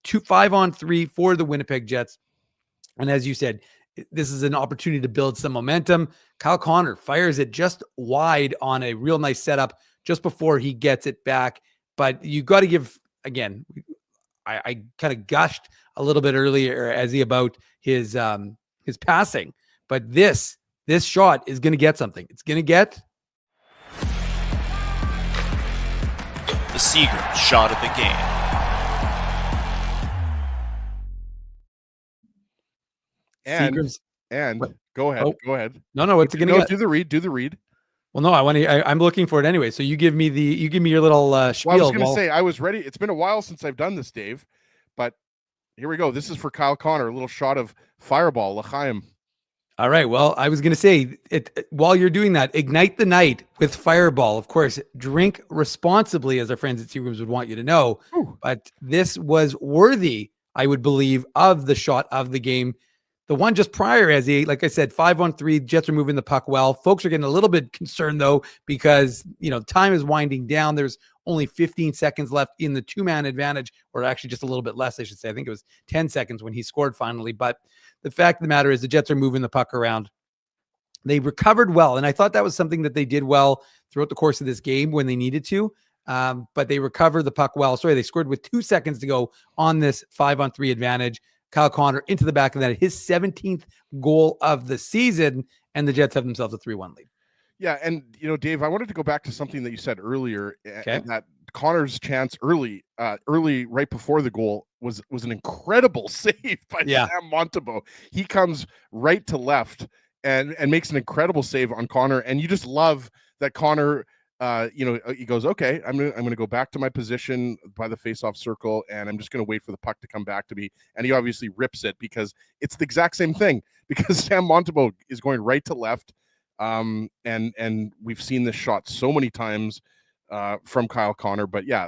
5-on-3 for the Winnipeg Jets. And as you said, this is an opportunity to build some momentum. Kyle Connor fires it just wide on a real nice setup just before he gets it back. But you got to give, again, I kind of gushed a little bit earlier as about his passing, but this shot is going to get something. It's going to get The Seagram shot of the game. And go ahead. Oh. Go ahead. No, what's it going to get? Do the read. Well, no, I'm looking for it anyway. So you give me your little spiel. Well, I was going to say, I was ready. It's been a while since I've done this, Dave, but here we go. This is for Kyle Connor, a little shot of Fireball, L'chaim. All right. Well, I was going to say, while you're doing that, ignite the night with Fireball. Of course, drink responsibly, as our friends at Seagrams would want you to know. Ooh. But this was worthy, I would believe, of the shot of the game. The one just prior, like I said, 5-on-3, Jets are moving the puck well. Folks are getting a little bit concerned, though, because, time is winding down. There's only 15 seconds left in the two-man advantage, or actually just a little bit less, I should say. I think it was 10 seconds when he scored finally. But the fact of the matter is the Jets are moving the puck around. They recovered well, and I thought that was something that they did well throughout the course of this game when they needed to. But they recovered the puck well. Sorry, they scored with 2 seconds to go on this 5-on-3 advantage. Kyle Connor into the back of that, his 17th goal of the season, and the Jets have themselves a 3-1 lead. Yeah, and Dave, I wanted to go back to something that you said earlier. Okay. That Connor's chance early, right before the goal was an incredible save by Sam Montembeault. He comes right to left and makes an incredible save on Connor, and you just love that Connor. He goes, okay, I'm gonna go back to my position by the face-off circle, and I'm just gonna wait for the puck to come back to me. And he obviously rips it because it's the exact same thing. Because Sam Montembeault is going right to left, and we've seen this shot so many times from Kyle Connor. But yeah,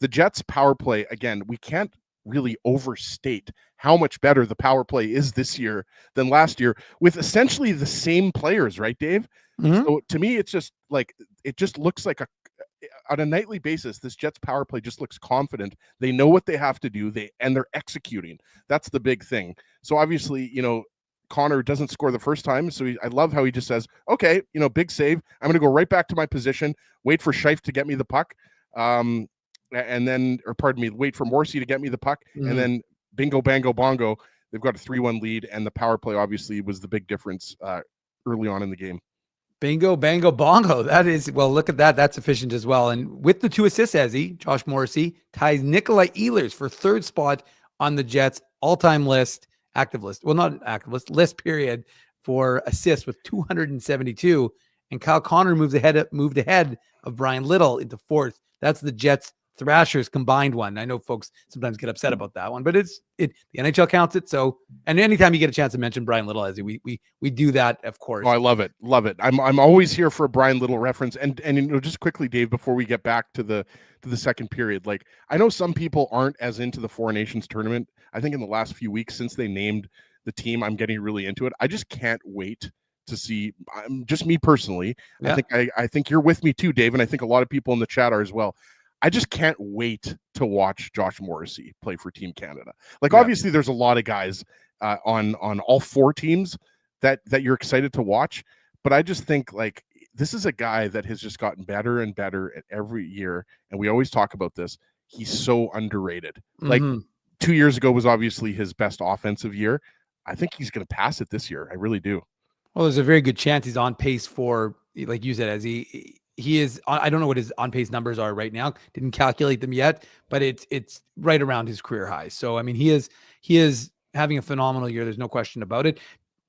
the Jets' power play again. We can't really overstate how much better the power play is this year than last year, with essentially the same players, right, Dave? Mm-hmm. So to me, it's just like it just looks like on a nightly basis, this Jets power play just looks confident. They know what they have to do. They're executing. That's the big thing. So obviously, Connor doesn't score the first time. So I love how he just says, okay, big save. I'm going to go right back to my position, wait for Scheif to get me the puck. And then, wait for Morrissey to get me the puck. Mm-hmm. And then bingo, bango, bongo. They've got a 3-1 lead, and the power play obviously was the big difference early on in the game. Bingo, bango, bongo. That is, well, look at that. That's efficient as well. And with the 2 assists, Josh Morrissey ties Nikolai Ehlers for 3rd spot on the Jets all-time active list. Well, not active list period for assists with 272. And Kyle Connor moved ahead of Brian Little into 4th. That's the Jets Thrashers combined one. I know folks sometimes get upset about that one, but the NHL counts it. So, and anytime you get a chance to mention Brian Little, we do that, of course. Oh, I love it. I'm always here for a Brian Little reference. And just quickly, Dave, before we get back to the second period, like I know some people aren't as into the Four Nations tournament. I think in the last few weeks since they named the team, I'm getting really into it. I just can't wait to see. Just me personally. Yeah. I think you're with me too, Dave, and I think a lot of people in the chat are as well. I just can't wait to watch Josh Morrissey play for Team Canada. Obviously, there's a lot of guys on all 4 teams that you're excited to watch, but I just think this is a guy that has just gotten better and better at every year, and we always talk about this. He's so underrated. Mm-hmm. 2 years ago was obviously his best offensive year. I think he's going to pass it this year. I really do. Well, there's a very good chance he's on pace for, like you said, as he is. I don't know what his on pace numbers are right now. Didn't calculate them yet, but it's right around his career high. So I mean, he is having a phenomenal year. There's no question about it.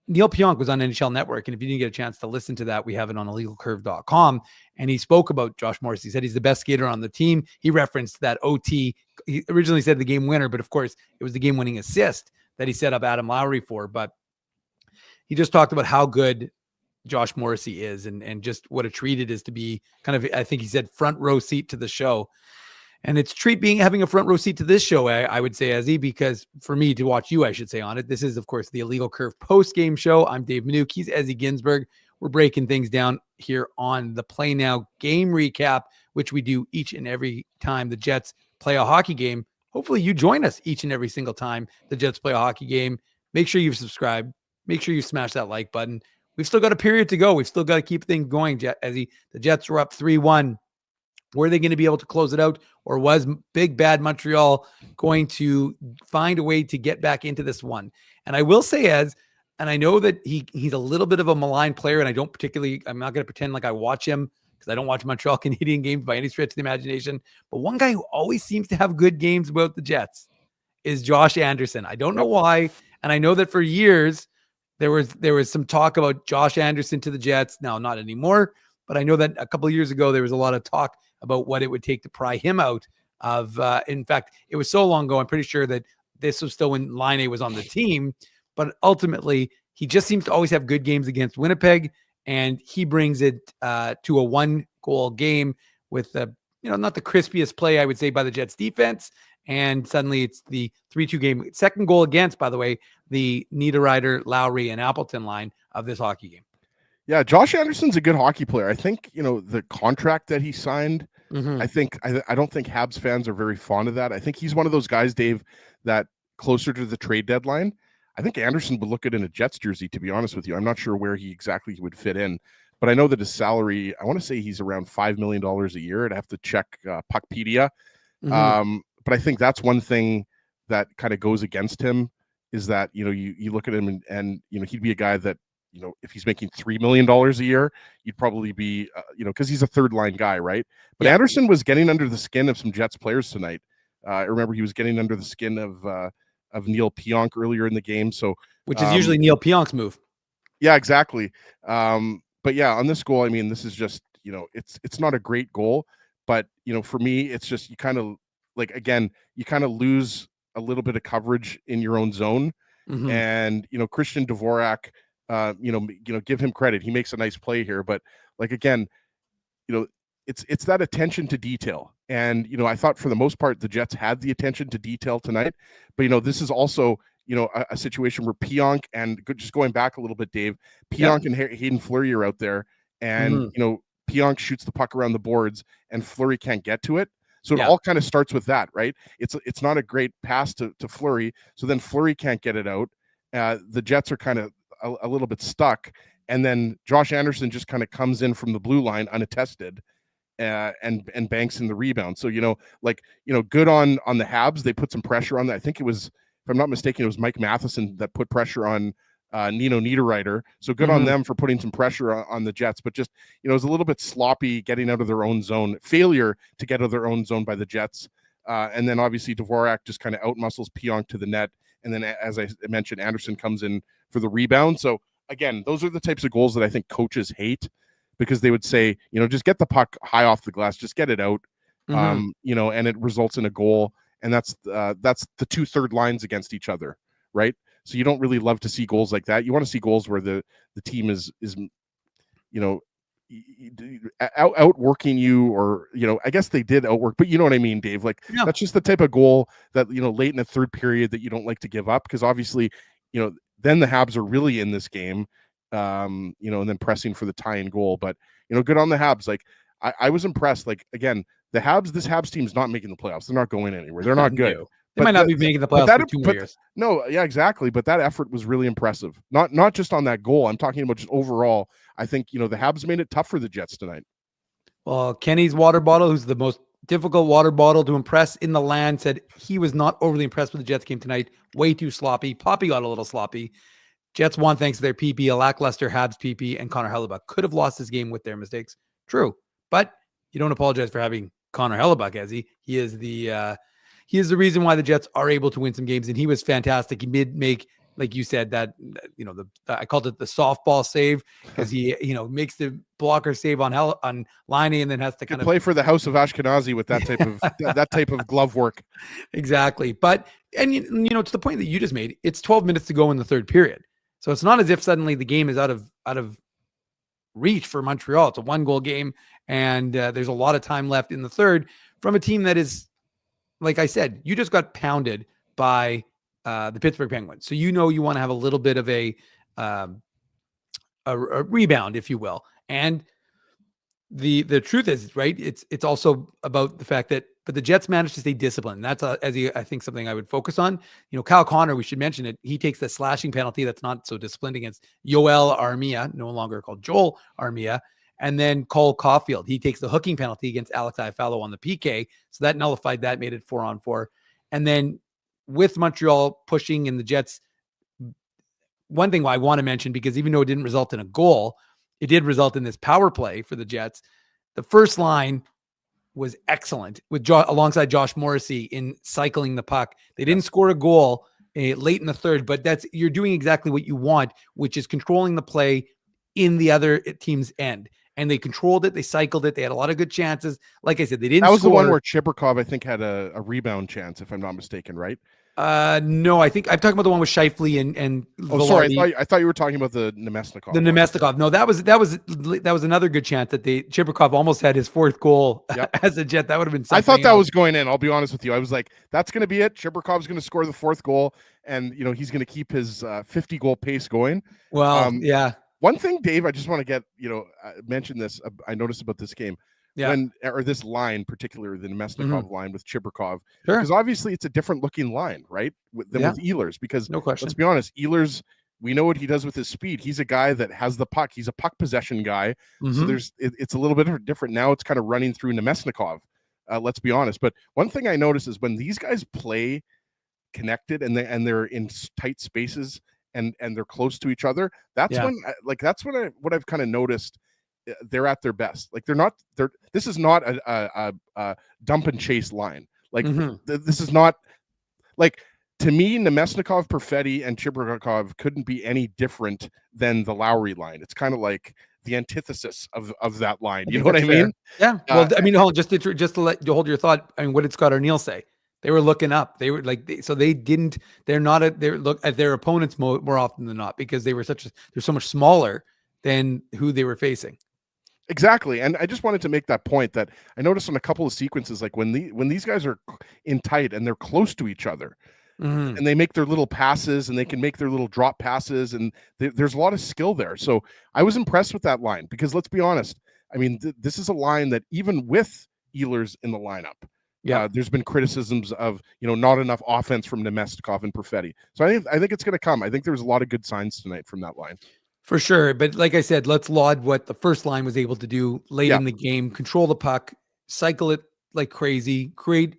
Neil Pionk was on NHL Network, and if you didn't get a chance to listen to that, we have it on illegalcurve.com. And he spoke about Josh Morrissey. He said he's the best skater on the team. He referenced that OT. He originally said the game winner, but of course it was the game winning assist that he set up Adam Lowry for. But he just talked about how good Josh Morrissey is and just what a treat it is to be kind of, I think he said, front row seat to the show. And it's a treat having a front row seat to this show, I would say, Ezzy, because for me to watch you, I should say, on it. This is, of course, the Illegal Curve post-game show. I'm Dave Manouk. He's Ezzy Ginsberg. We're breaking things down here on the Play Now game recap, which we do each and every time the Jets play a hockey game. Hopefully you join us each and every single time the Jets play a hockey game. Make sure you've subscribed. Make sure you smash that like button. We've still got a period to go. We've still got to keep things going, Ezzy. The Jets were up 3-1 Were they going to be able to close it out, or was big bad Montreal going to find a way to get back into this one? And I will say, and I know that he's a little bit of a maligned player, and I'm not going to pretend like I watch him, because I don't watch Montreal Canadian games by any stretch of the imagination. But one guy who always seems to have good games about the Jets is Josh Anderson. I don't know why, and I know that for years there was some talk about Josh Anderson to the Jets. Now, not anymore, but I know that a couple of years ago there was a lot of talk about what it would take to pry him out of. In fact, it was so long ago, I'm pretty sure that this was still when Laine was on the team. But ultimately, he just seems to always have good games against Winnipeg, and he brings it to a 1-goal game with not the crispiest play, I would say, by the Jets defense. And suddenly it's the 3-2 game. Second goal against, by the way, the Niederreiter, Lowry, and Appleton line of this hockey game. Yeah, Josh Anderson's a good hockey player. I think, the contract that he signed, I don't think Habs fans are very fond of that. I think he's one of those guys, Dave, that closer to the trade deadline, I think Anderson would look good in a Jets jersey, to be honest with you. I'm not sure where he exactly would fit in, but I know that his salary, I want to say he's around $5 million a year. I'd have to check Puckpedia. But I think that's one thing that kind of goes against him, is that, you look at him and he'd be a guy that, if he's making $3 million a year, you'd probably be, because he's a third line guy, right? But Anderson was getting under the skin of some Jets players tonight. I remember he was getting under the skin of Neil Pionk earlier in the game. So, which is usually Neil Pionk's move. Yeah, exactly. But yeah, on this goal, I mean, this is just, it's not a great goal, but for me, it's just, you kind of lose a little bit of coverage in your own zone. And Christian Dvorak, give him credit. He makes a nice play here, but again, it's that attention to detail. And, I thought for the most part, the Jets had the attention to detail tonight, but, this is also, a situation where Pionk and just going back a little bit, Dave, Pionk and Hayden Fleury are out there, and, Pionk shoots the puck around the boards and Fleury can't get to it. So it all kind of starts with that, right? It's not a great pass to Fleury. So then Fleury can't get it out. The Jets are kind of a little bit stuck. And then Josh Anderson just kind of comes in from the blue line unattested and banks in the rebound. So, good on the Habs. They put some pressure on that. I think it was, if I'm not mistaken, it was Mike Matheson that put pressure on Nino Niederreiter. So good on them for putting some pressure on the Jets, but just, it was a little bit sloppy getting out of their own zone, failure to get out of their own zone by the Jets. And then obviously Dvorak just kind of outmuscles Pionk to the net. And then, as I mentioned, Anderson comes in for the rebound. So again, those are the types of goals that I think coaches hate, because they would say, just get the puck high off the glass, just get it out, and it results in a goal. And that's the two third lines against each other, right? So you don't really love to see goals like that. You want to see goals where the team is outworking you, or I guess they did outwork, but you know what I mean, Dave. That's just the type of goal that late in the third period that you don't like to give up, because obviously then the Habs are really in this game, and then pressing for the tie-in goal. But good on the Habs. I was impressed. Again, this Habs team's not making the playoffs. They're not going anywhere. They're not good. They might not be making the playoffs for 2 more years. No, yeah, exactly. But that effort was really impressive. Not just on that goal. I'm talking about just overall. I think, the Habs made it tough for the Jets tonight. Well, Kenny's water bottle, who's the most difficult water bottle to impress in the land, said he was not overly impressed with the Jets game tonight. Way too sloppy. Poppy got a little sloppy. Jets won thanks to their PP, a lackluster Habs PP, and Connor Hellebuck could have lost this game with their mistakes. True. But you don't apologize for having Connor Hellebuck, as he is the reason why the Jets are able to win some games, and he was fantastic. He did make, like you said, that I called it the softball save, because he makes the blocker save on Laine, and then has to kind of play for the House of Ashkenazi with that type of that type of glove work. Exactly, but to the point that you just made, it's 12 minutes to go in the third period, so it's not as if suddenly the game is out of reach for Montreal. It's a 1-goal game, and there's a lot of time left in the third from a team that is, like I said, you just got pounded by the Pittsburgh Penguins. So you want to have a little bit of a rebound, if you will. And the truth is, right, it's also about the fact that, but the Jets managed to stay disciplined. That's I think something I would focus on. Kyle Connor, we should mention it. He takes the slashing penalty that's not so disciplined against Yoel Armia, no longer called Joel Armia. And then Cole Caulfield, he takes the hooking penalty against Alex Iafallo on the PK. So that nullified that, made it 4-on-4. And then with Montreal pushing and the Jets, one thing I want to mention, because even though it didn't result in a goal, it did result in this power play for the Jets. The first line was excellent with alongside Josh Morrissey in cycling the puck. They didn't score a goal late in the third, but you're doing exactly what you want, which is controlling the play in the other team's end. And they controlled it. They cycled it. They had a lot of good chances. Like I said, they didn't. That was score. the one where Chibrikov, I think, had a rebound chance, if I'm not mistaken, right? No, I think I'm talking about the one with Scheifele and oh, sorry, I thought you were talking about the Nemesnikov. The Nemesnikov. No, that was another good chance that Chibrikov almost had his fourth goal as a Jet. That would have been something. I thought that was going in. I'll be honest with you. I was like, that's going to be it. Chibrikov's going to score the fourth goal, and he's going to keep his 50 goal pace going. Well, yeah. One thing, Dave, I just want to get mention this. I noticed about this game. Yeah. Or this line, particularly the Nemesnikov line with Chibrikov, sure. Because obviously it's a different looking line, right? Than with Ehlers, because no question. Let's be honest, Ehlers, we know what he does with his speed. He's a guy that has the puck. He's a puck possession guy. So it's a little bit different. Now it's kind of running through Nemesnikov. Let's be honest. But one thing I notice is when these guys play connected and they're in tight spaces and they're close to each other, that's what I've kind of noticed. They're at their best. Like this is not a dump and chase line. Like this is not like, to me, Nemesnikov, Perfetti, and Chibrikov couldn't be any different than the Lowry line. It's kind of like the antithesis of that line. You know what I mean? Yeah. Well, I mean, just to let you hold your thought. I mean, what did Scott O'Neill say? They were looking up. They were like, they're not they look at their opponents more often than not, because they're so much smaller than who they were facing. Exactly. And I just wanted to make that point that I noticed on a couple of sequences, like when these guys are in tight and they're close to each other, and they make their little passes and they can make their little drop passes, and there's a lot of skill there. So I was impressed with that line, because let's be honest, I mean, this is a line that even with Ehlers in the lineup, there's been criticisms of not enough offense from Nemesnikov and Perfetti. So I think it's going to come. I think there was a lot of good signs tonight from that line. For sure. But like I said, let's laud what the first line was able to do late in the game: control the puck, cycle it like crazy, create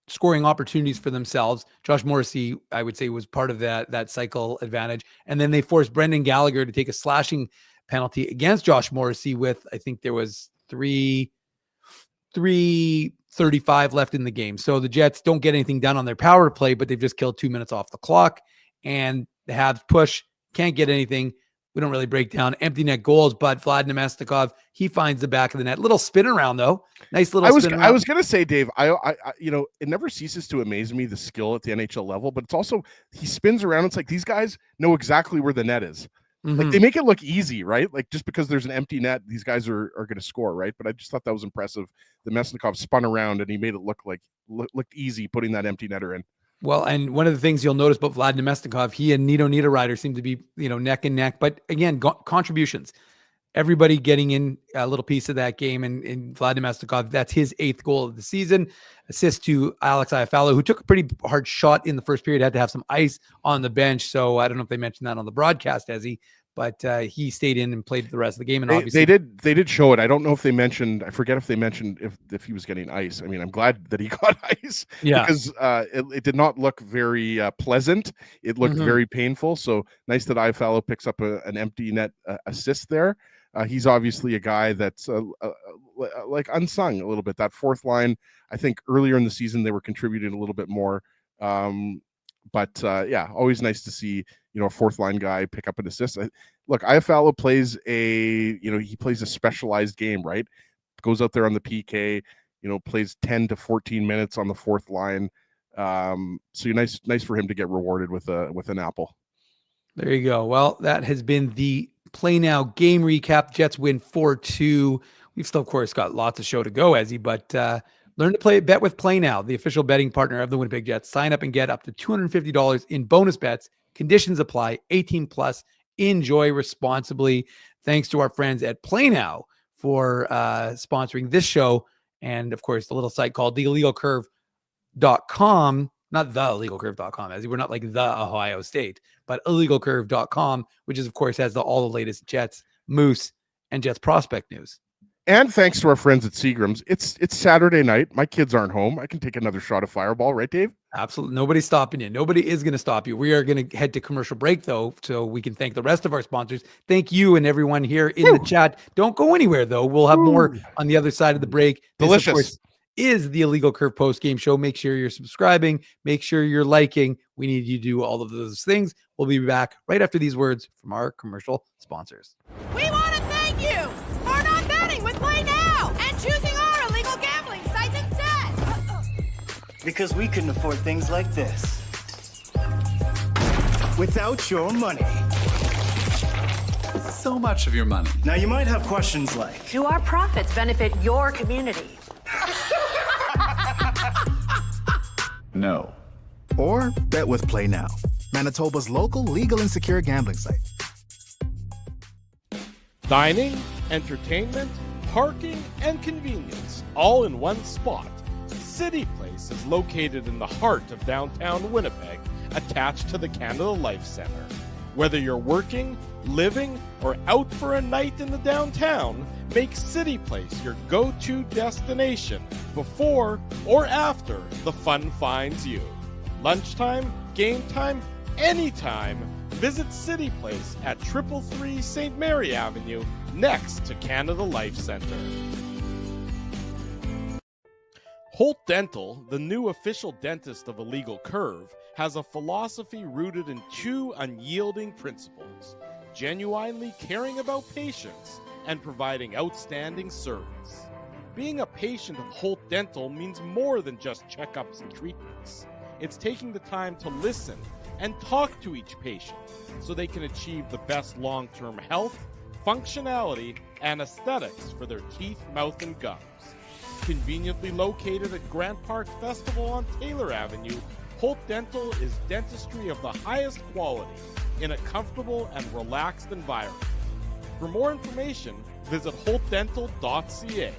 scoring opportunities for themselves. Josh Morrissey, I would say, was part of that cycle advantage. And then they forced Brendan Gallagher to take a slashing penalty against Josh Morrissey with, I think there was 3:35 left in the game. So the Jets don't get anything done on their power play, but they've just killed 2 minutes off the clock. And the Habs push, can't get anything. We don't really break down empty net goals, but Vlad Nemesnikov, he finds the back of the net. Little spin around though. Nice little spin around. I was going to say, Dave, I it never ceases to amaze me, the skill at the NHL level, but it's also, he spins around. It's like these guys know exactly where the net is. Like they make it look easy, right? Like just because there's an empty net, these guys are going to score, right? But I just thought that was impressive. The Nemesnikov spun around and he made it looked easy putting that empty netter in. Well, and one of the things you'll notice about Vlad Nemesnikov, he and Nito Niederreiter seem to be, neck and neck. But again, contributions. Everybody getting in a little piece of that game. And Vlad Nemesnikov, that's his 8th goal of the season. Assist to Alex Iafallo, who took a pretty hard shot in the first period, had to have some ice on the bench. So I don't know if they mentioned that on the broadcast, but he stayed in and played the rest of the game. And obviously they did show it. I don't know if they mentioned, I forget if they mentioned if he was getting ice. I mean, I'm glad that he got ice, because it did not look very pleasant. It looked very painful. So nice that Iafallo picks up an empty net assist there. He's obviously a guy that's like unsung a little bit. That fourth line, I think earlier in the season, they were contributing a little bit more. But always nice to see, a fourth line guy pick up an assist. Look, Iafallo plays he plays a specialized game, right? Goes out there on the PK, plays 10 to 14 minutes on the fourth line. So nice for him to get rewarded with an apple. There you go. Well, that has been the Play Now game recap. Jets win 4-2. We've still, of course, got lots of show to go, but learn to bet with Play Now, the official betting partner of the Winnipeg Jets. Sign up and get up to $250 in bonus bets. Conditions apply. 18 plus. Enjoy responsibly. Thanks to our friends at Play Now for sponsoring this show. And of course, the little site called theillegalcurve.com, not theillegalcurve.com, we're not like the Ohio State, but illegalcurve.com, which is, of course, has all the latest Jets, Moose, and Jets prospect news. And thanks to our friends at Seagram's, it's Saturday night. My kids aren't home. I can take another shot of Fireball, right, Dave? Absolutely. Nobody's stopping you. Nobody is going to stop you. We are going to head to commercial break, though, so we can thank the rest of our sponsors. Thank you and everyone here in the chat. Don't go anywhere, though. We'll have more on the other side of the break. Delicious. This, of course, is the Illegal Curve post-game show. Make sure you're subscribing. Make sure you're liking. We need you to do all of those things. We'll be back right after these words from our commercial sponsors. We want to thank you for not betting with Play Now and choosing our illegal gambling site instead. Because we couldn't afford things like this without your money. So much of your money. Now you might have questions like, Do our profits benefit your community? No. Or bet with Play Now, Manitoba's local legal and secure gambling site. Dining, entertainment, parking, and convenience, all in one spot. City Place is located in the heart of downtown Winnipeg, attached to the Canada Life Centre. Whether you're working, living, or out for a night in the downtown, make City Place your go-to destination before or after the fun finds you. Lunchtime, game time, anytime, visit City Place at 333 St. Mary Avenue, next to Canada Life Centre. Holt Dental, the new official dentist of Illegal Curve, has a philosophy rooted in two unyielding principles: genuinely caring about patients and providing outstanding service. Being a patient of Holt Dental means more than just checkups and treatments. It's taking the time to listen and talk to each patient so they can achieve the best long-term health, functionality, and aesthetics for their teeth, mouth, and gums. Conveniently located at Grant Park Festival on Taylor Avenue, Holt Dental is dentistry of the highest quality in a comfortable and relaxed environment. For more information, visit holtdental.ca.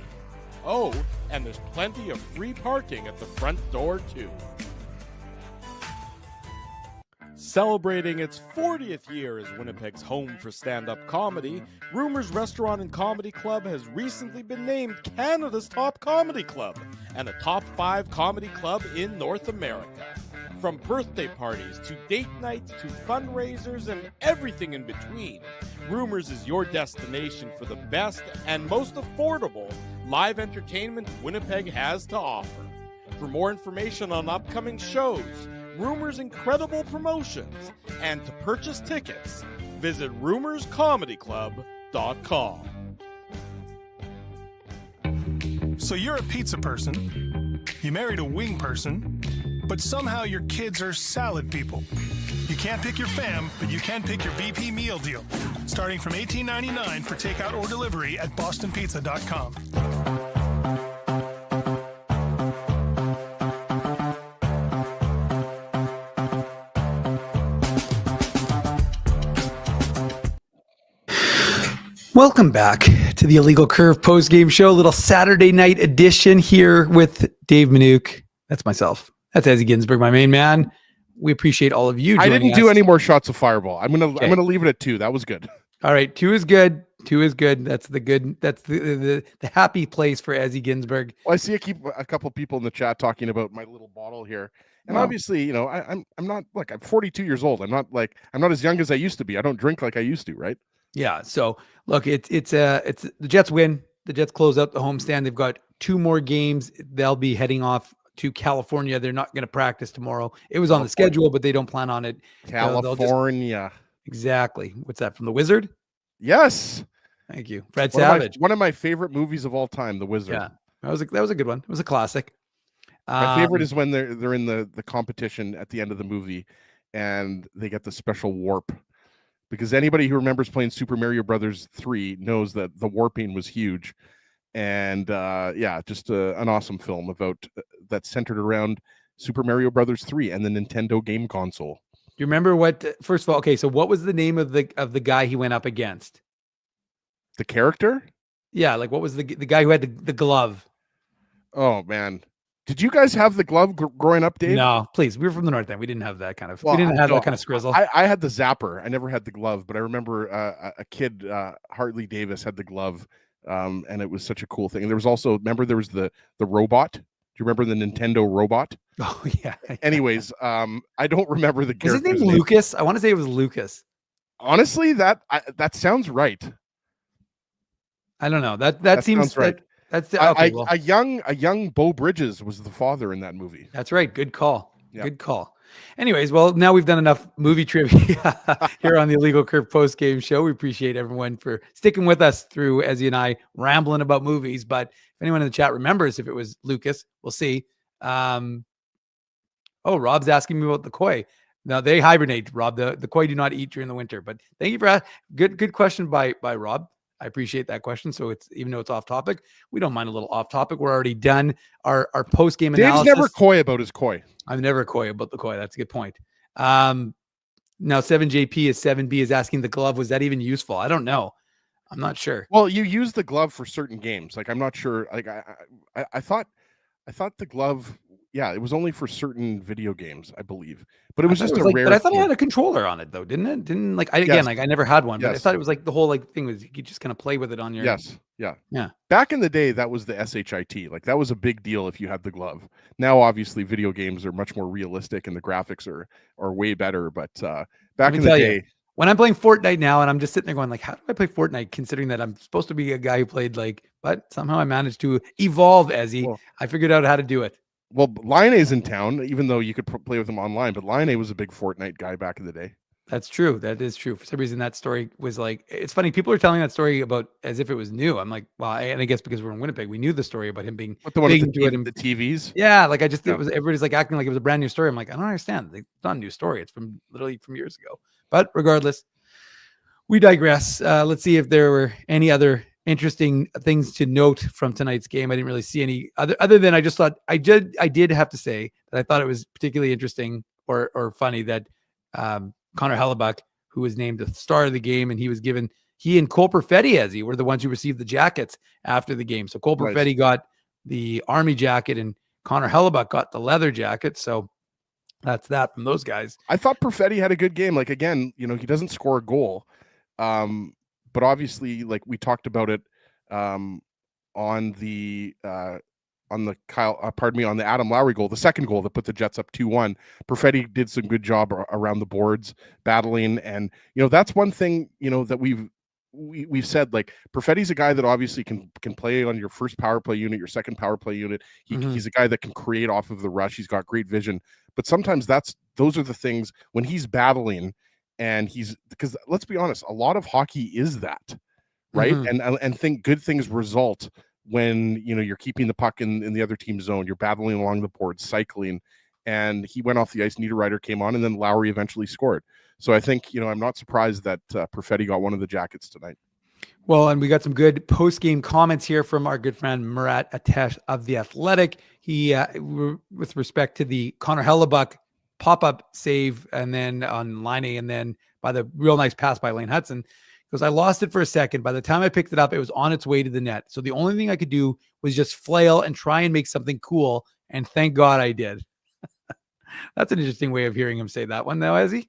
Oh, and there's plenty of free parking at the front door, too. Celebrating its 40th year as Winnipeg's home for stand-up comedy, Rumors Restaurant and Comedy Club has recently been named Canada's top comedy club and a top 5 comedy club in North America. From birthday parties to date nights to fundraisers and everything in between, Rumors is your destination for the best and most affordable live entertainment Winnipeg has to offer. For more information on upcoming shows, Rumors' incredible promotions, and to purchase tickets, visit rumorscomedyclub.com. So you're a pizza person, you married a wing person, but somehow your kids are salad people. You can't pick your fam, but you can pick your BP meal deal, starting from $18.99 for takeout or delivery at bostonpizza.com. Welcome back to the Illegal Curve post-game show, little Saturday night edition here with Dave Minuk. That's myself. That's Ezzy Ginsburg, my main man. We appreciate all of you. I didn't do any more shots of Fireball. I'm gonna leave it at 2. That was good. All right, 2 is good. 2 is good. That's the good. That's the happy place for Ezzy Ginsburg. Well, I see a couple people in the chat talking about my little bottle here, and obviously, you know, I'm not like I'm 42 years old. I'm not as young as I used to be. I don't drink like I used to, right? Yeah. So look, it's the Jets win. The Jets close out the homestand. They've got 2 more games. They'll be heading off to California. They're not going to practice tomorrow. It was on the schedule, but they don't plan on it. California. Exactly. What's that, from The Wizard? Yes. Thank you, Fred Savage. One of my favorite movies of all time, The Wizard. Yeah, that was a good one. It was a classic. My favorite is when they're in the competition at the end of the movie, and they get the special warp. Because anybody who remembers playing Super Mario Brothers 3 knows that the warping was huge. And just an awesome film about that's centered around Super Mario Brothers 3 and the Nintendo game console. Do you remember what? First of all, okay, so what was the name of the guy he went up against? The character? Yeah, like what was the guy who had the glove? Oh man, did you guys have the glove growing up, Dave? No, please. We were from the North End. We didn't have that kind of. We didn't have that kind of scrizzle. I had the zapper. I never had the glove, but I remember a kid, Hartley Davis, had the glove And it was such a cool thing. And there was also, remember, there was the robot. Do you remember the Nintendo robot? Oh yeah. Anyways, I don't remember the Is his character's name name. Lucas? I want to say it was Lucas. Honestly, that sounds right. I don't know. That seems sounds right. That's okay. Well, a young Beau Bridges was the father in that movie. that's right. Good call. Yeah. Good call. Anyways, well, now we've done enough movie trivia here on the Illegal Curve post game show. We appreciate everyone for sticking with us through Ezzy and I rambling about movies. But if anyone in the chat remembers if it was Lucas, we'll see. Oh, Rob's asking me about the koi. No, they hibernate, Rob. The koi do not eat during the winter. But thank you for good question by Rob. I appreciate that question. So it's, even though it's off topic, we don't mind a little off topic. We're already done our post game analysis. Dave's never coy about his koi. I'm never coy about the koi. That's a good point. Now 7JP is 7B is asking the glove. Was that even useful? I don't know. I'm not sure. Well, you use the glove for certain games. Like, I'm not sure. Like, I thought the glove. Yeah, it was only for certain video games, I believe. But it was just a rare. But I thought it had a controller on it, though, didn't it? Didn't like I again, Yes. like I never had one, but I Yes. thought it was like the whole like thing was you could just kind of play with it on your. Yes. Yeah. Yeah. Back in the day, that was the SHIT. Like, that was a big deal if you had the glove. Now, obviously, video games are much more realistic and the graphics are way better. But back in the day, when I'm playing Fortnite now, and I'm just sitting there going, like, how do I play Fortnite? Considering that I'm supposed to be a guy who played but somehow I managed to evolve, Ezzy. I figured out how to do it. well, Liene's in town, even though you could play with him online. But Lione was a big Fortnite guy back in the day. That's true. That is true. For some reason, that story was like, it's funny. People are telling that story about as if it was new. I'm like, well, and I guess because we're in Winnipeg, we knew the story about him being What, the one big with into it. the TVs? Yeah, like it was, everybody's like acting like it was a brand new story. I'm like, I don't understand. It's not a new story. It's from literally from years ago. But regardless, we digress. Let's see if there were any other interesting things to note from tonight's game. I didn't really see any other than I just thought I did have to say that I thought it was particularly interesting or funny that Connor Hellebuck, who was named the star of the game, and he and Cole Perfetti were the ones who received the jackets after the game. So Cole Perfetti got the Army jacket and Connor Hellebuck got the leather jacket. So that's that from those guys. I thought Perfetti had a good game. Like, again, he doesn't score a goal. But obviously, like we talked about it on the Adam Lowry goal, the second goal that put the Jets up 2-1. Perfetti did some good job around the boards, battling, and that's one thing that we've said. Like, Perfetti's a guy that obviously can play on your first power play unit, your second power play unit. He's a guy that can create off of the rush. He's got great vision, but sometimes those are the things when he's battling. And because let's be honest, a lot of hockey is that, right? And think good things result when you're keeping the puck in the other team's zone, you're battling along the board, cycling, and he went off the ice. Niederreiter came on, and then Lowry eventually scored. So I think I'm not surprised that Perfetti got one of the jackets tonight. Well, and we got some good post-game comments here from our good friend Murat Atesh of The Athletic. He, with respect to the Connor Hellebuck pop-up save and then on Laine, and then by the real nice pass by Lane Hudson, because I lost it for a second. By the time I picked it up, it was on its way to the net. So the only thing I could do was just flail and try and make something cool. And thank God I did. That's an interesting way of hearing him say that one, though, Ezzy.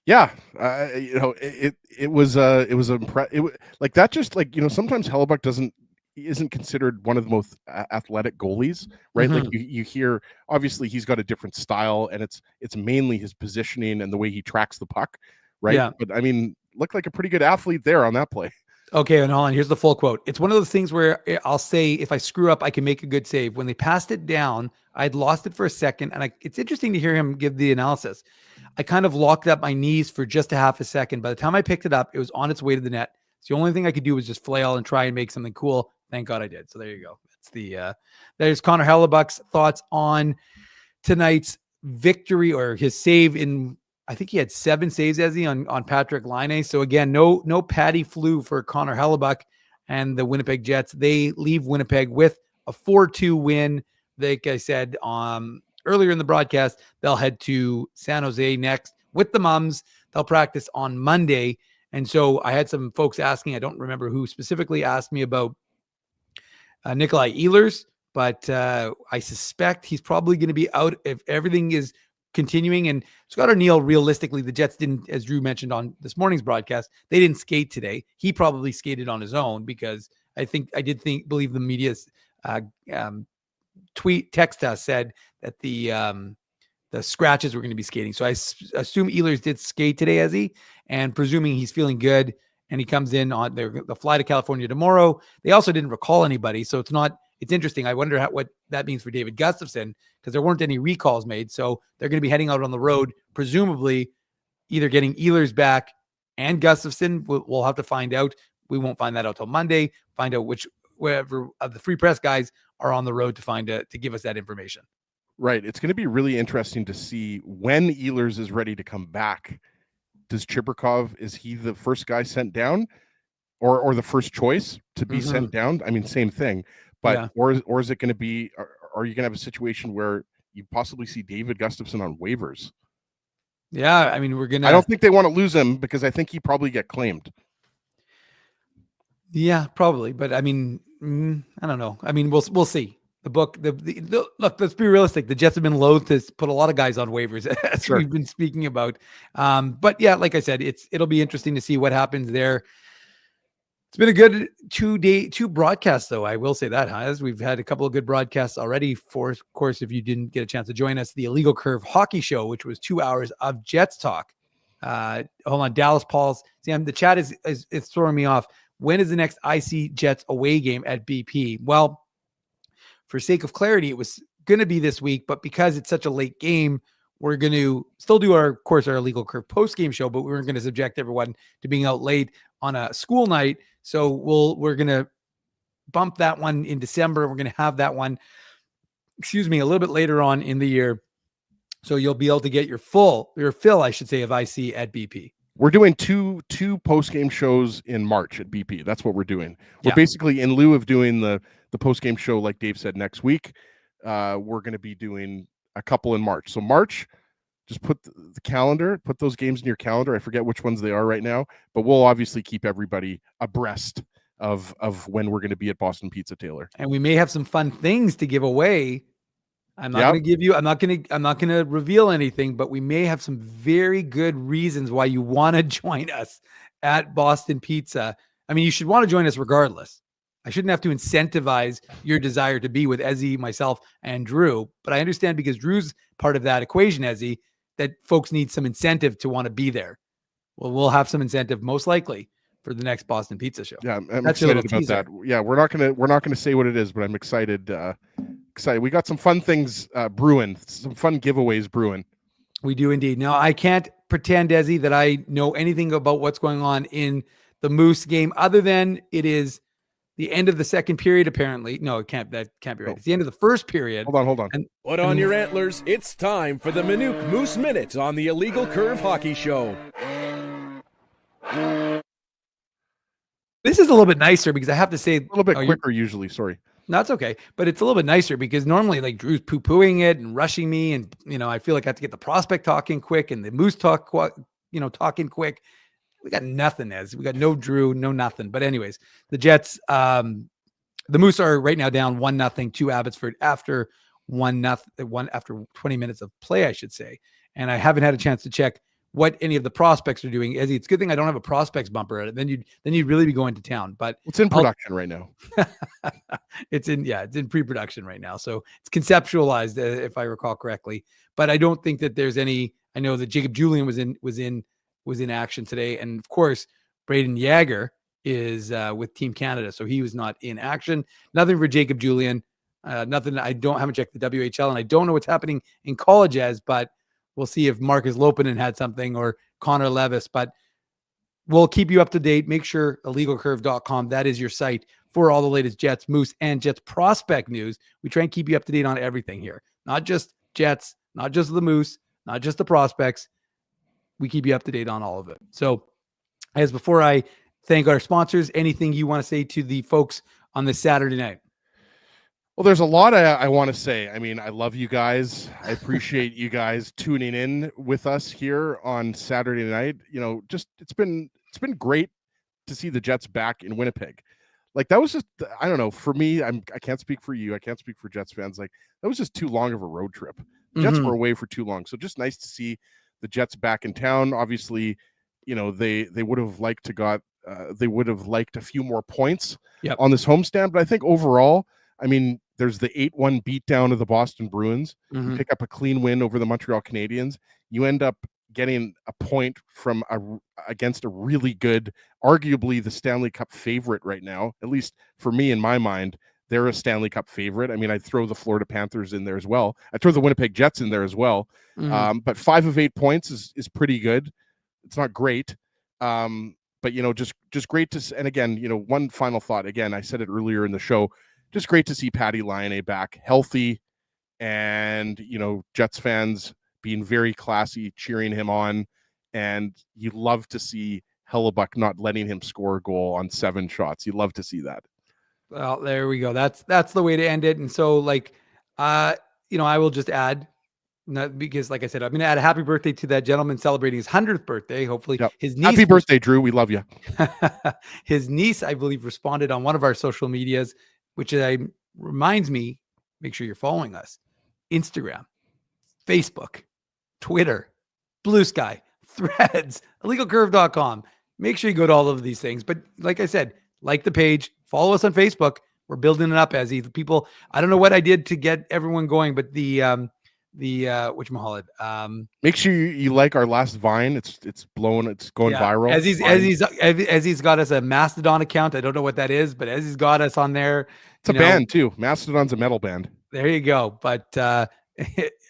Yeah, it was like that. Just like sometimes Hellebuck isn't considered one of the most athletic goalies, right? Like you hear, obviously he's got a different style, and it's mainly his positioning and the way he tracks the puck, right? Yeah. But I mean, looked like a pretty good athlete there on that play. Okay, and hold on, here's the full quote. It's one of those things where I'll say if I screw up, I can make a good save. When they passed it down, I'd lost it for a second, and it's interesting to hear him give the analysis. I kind of locked up my knees for just a half a second. By the time I picked it up, it was on its way to the net. So the only thing I could do was just flail and try and make something cool. Thank God I did. So there you go. That's there's Connor Hellebuck's thoughts on tonight's victory, or his save in, I think he had 7 saves, Ezzy, on Patrick Laine. So again, no Patty flu for Connor Hellebuck and the Winnipeg Jets. They leave Winnipeg with a 4-2 win. Like I said earlier in the broadcast, they'll head to San Jose next with the Mums. They'll practice on Monday. And so I had some folks asking, I don't remember who specifically asked me about Nikolai Ehlers, but I suspect he's probably going to be out if everything is continuing. And Scott O'Neill, realistically, the Jets didn't, as Drew mentioned on this morning's broadcast, they didn't skate today. He probably skated on his own because I believe the media's text us said that the scratches were going to be skating. So I assume Ehlers did skate today, Ezzy, and presuming he's feeling good and he comes in on the fly to California tomorrow. They also didn't recall anybody. So it's interesting. I wonder what that means for David Gustafsson, because there weren't any recalls made. So they're going to be heading out on the road, presumably either getting Ehlers back and Gustafsson. We'll have to find out. We won't find that out till Monday. Find out wherever of the Free Press guys are on the road to give us that information. Right. It's going to be really interesting to see when Ehlers is ready to come back. Does Chibrikov, is he the first guy sent down or the first choice to be sent down? I mean, same thing, but, or is it going to be, are you going to have a situation where you possibly see David Gustafsson on waivers? Yeah. I mean, I don't think they want to lose him because I think he probably get claimed. Yeah, probably. But I mean, I don't know. I mean, we'll see. The book, look, let's be realistic. The Jets have been loath to put a lot of guys on waivers, as we've been speaking about. But yeah, like I said, it'll be interesting to see what happens there. It's been a good two broadcasts, though. I will say that, as we've had a couple of good broadcasts already. Of course, if you didn't get a chance to join us, the Illegal Curve Hockey Show, which was 2 hours of Jets talk. Hold on, Dallas Pauls. See, the chat is throwing me off. When is the next IC Jets away game at BP? Well, for sake of clarity, it was going to be this week, but because it's such a late game, we're going to still do our Illegal Curve post-game show, but we weren't going to subject everyone to being out late on a school night. So we're going to bump that one in December. We're going to have that one, a little bit later on in the year. So you'll be able to get your fill, I should say, of IC at BP. We're doing two post-game shows in March at BP. That's what we're doing. We're basically, in lieu of doing the post-game show, like Dave said, next week, we're going to be doing a couple in March. So March, just put the calendar, put those games in your calendar. I forget which ones they are right now, but we'll obviously keep everybody abreast of when we're going to be at Boston Pizza Taylor. And we may have some fun things to give away. I'm not going to reveal anything, but we may have some very good reasons why you want to join us at Boston Pizza. I mean, you should want to join us regardless. I shouldn't have to incentivize your desire to be with Ezzy, myself, and Drew, but I understand because Drew's part of that equation, Ezzy, that folks need some incentive to want to be there. Well, we'll have some incentive most likely for the next Boston Pizza show. Yeah, I'm excited about that. Yeah, we're not gonna say what it is, but I'm excited. Excited. We got some fun things brewing, some fun giveaways brewing. We do indeed. Now, I can't pretend, Ezzy, that I know anything about what's going on in the Moose game, other than it is the end of the second period, apparently. No, that can't be right. It's the end of the first period. Hold on. Put on your antlers. It's time for the Minuk Moose Minute on the Illegal Curve Hockey Show. This is a little bit nicer because I have to say a little bit quicker usually. Sorry. No, that's okay. But it's a little bit nicer because normally like Drew's poo-pooing it and rushing me. And, I feel like I have to get the prospect talking quick and the Moose talking quick. We got nothing, we got no Drew, no nothing. But anyways, the Jets, the Moose are right now down 1-0 to Abbotsford after 20 minutes of play, I should say. And I haven't had a chance to check what any of the prospects are doing. It's a good thing I don't have a prospects bumper at it. Then you'd really be going to town. But it's in production right now. It's in pre-production right now. So it's conceptualized, if I recall correctly. But I don't think that there's any. I know that Jacob Julian was in action today, and of course Braden Yager is with Team Canada, so he was not in action. Nothing for Jacob Julian. Nothing. Haven't checked the WHL, and I don't know what's happening in college but we'll see if Marcus Lopinen had something or Connor Levis, but we'll keep you up to date. Make sure illegalcurve.com, that is your site for all the latest Jets, Moose, and Jets prospect news. We try and keep you up to date on everything here, not just Jets, not just the Moose, not just the prospects. We keep you up to date on all of it. So as before I thank our sponsors, anything you want to say to the folks on this Saturday night? Well, there's a lot I want to say. I mean, I love you guys. I appreciate you guys tuning in with us here on Saturday night. It's been great to see the Jets back in Winnipeg. Like that was just, I don't know, for me, I can't speak for you. I can't speak for Jets fans. Like that was just too long of a road trip. Jets were away for too long. So just nice to see the Jets back in town. Obviously, you know, they would have liked a few more points on this homestand. But I think overall, I mean, there's the 8-1 beatdown of the Boston Bruins. You pick up a clean win over the Montreal Canadiens. You end up getting a point from against a really good, arguably the Stanley Cup favorite right now, at least for me in my mind. They're a Stanley Cup favorite. I mean, I'd throw the Florida Panthers in there as well. I'd throw the Winnipeg Jets in there as well. But 5 of 8 points is pretty good. It's not great. But, you know, just great to, and again, you know, one final thought. Again, I said it earlier in the show, just great to see Patty Laine back healthy, and, you know, Jets fans being very classy, cheering him on. And you love to see Hellebuyck not letting him score a goal on 7 shots. You love to see that. Well, there we go. That's the way to end it. And so, like, you know, I will just add, because like I said, I'm going to add a happy birthday to that gentleman celebrating his 100th birthday. Hopefully his niece. Happy birthday, Drew. We love you. His niece, I believe, responded on one of our social medias, which reminds me, make sure you're following us. Instagram, Facebook, Twitter, Blue Sky, Threads, illegalcurve.com. Make sure you go to all of these things. But like I said, like the page, follow us on Facebook. We're building it up as the people. I don't know what I did to get everyone going, but the whatchamacallit. Make sure you like our last Vine. It's blowing. It's going viral. As he's got us a Mastodon account. I don't know what that is, but as he's got us on there, it's a band too. Mastodon's a metal band. There you go. But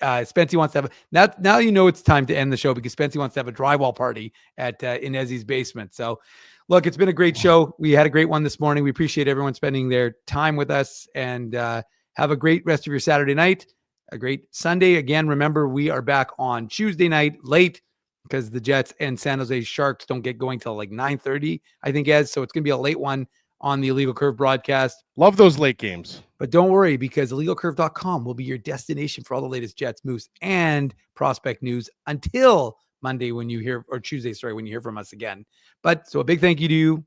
Spency wants to have now you know it's time to end the show, because Spency wants to have a drywall party at in Ezzy's basement. So look, it's been a great show. We had a great one this morning. We appreciate everyone spending their time with us, and have a great rest of your Saturday night. A great Sunday. Again, remember, we are back on Tuesday night late, because the Jets and San Jose Sharks don't get going till like 9:30, I think, so it's going to be a late one on the Illegal Curve broadcast. Love those late games. But don't worry, because illegalcurve.com will be your destination for all the latest Jets, Moose, and prospect news until Monday when you hear, or Tuesday, sorry, when you hear from us again. But so a big thank you to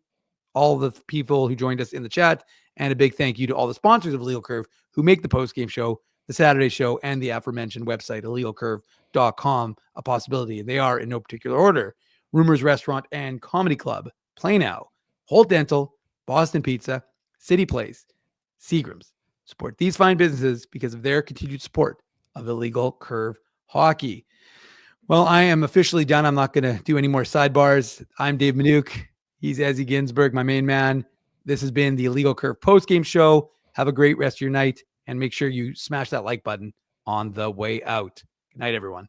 all the people who joined us in the chat, and a big thank you to all the sponsors of Illegal Curve who make the post-game show, the Saturday show, and the aforementioned website, illegalcurve.com, a possibility. They are in no particular order: Rumors Restaurant and Comedy Club, Play Now, Holt Dental, Boston Pizza, City Place, Seagram's. Support these fine businesses because of their continued support of Illegal Curve Hockey. Well, I am officially done. I'm not going to do any more sidebars. I'm Dave Minuk. He's Ezzy Ginsburg, my main man. This has been the Illegal Curve post-game show. Have a great rest of your night, and make sure you smash that like button on the way out. Good night, everyone.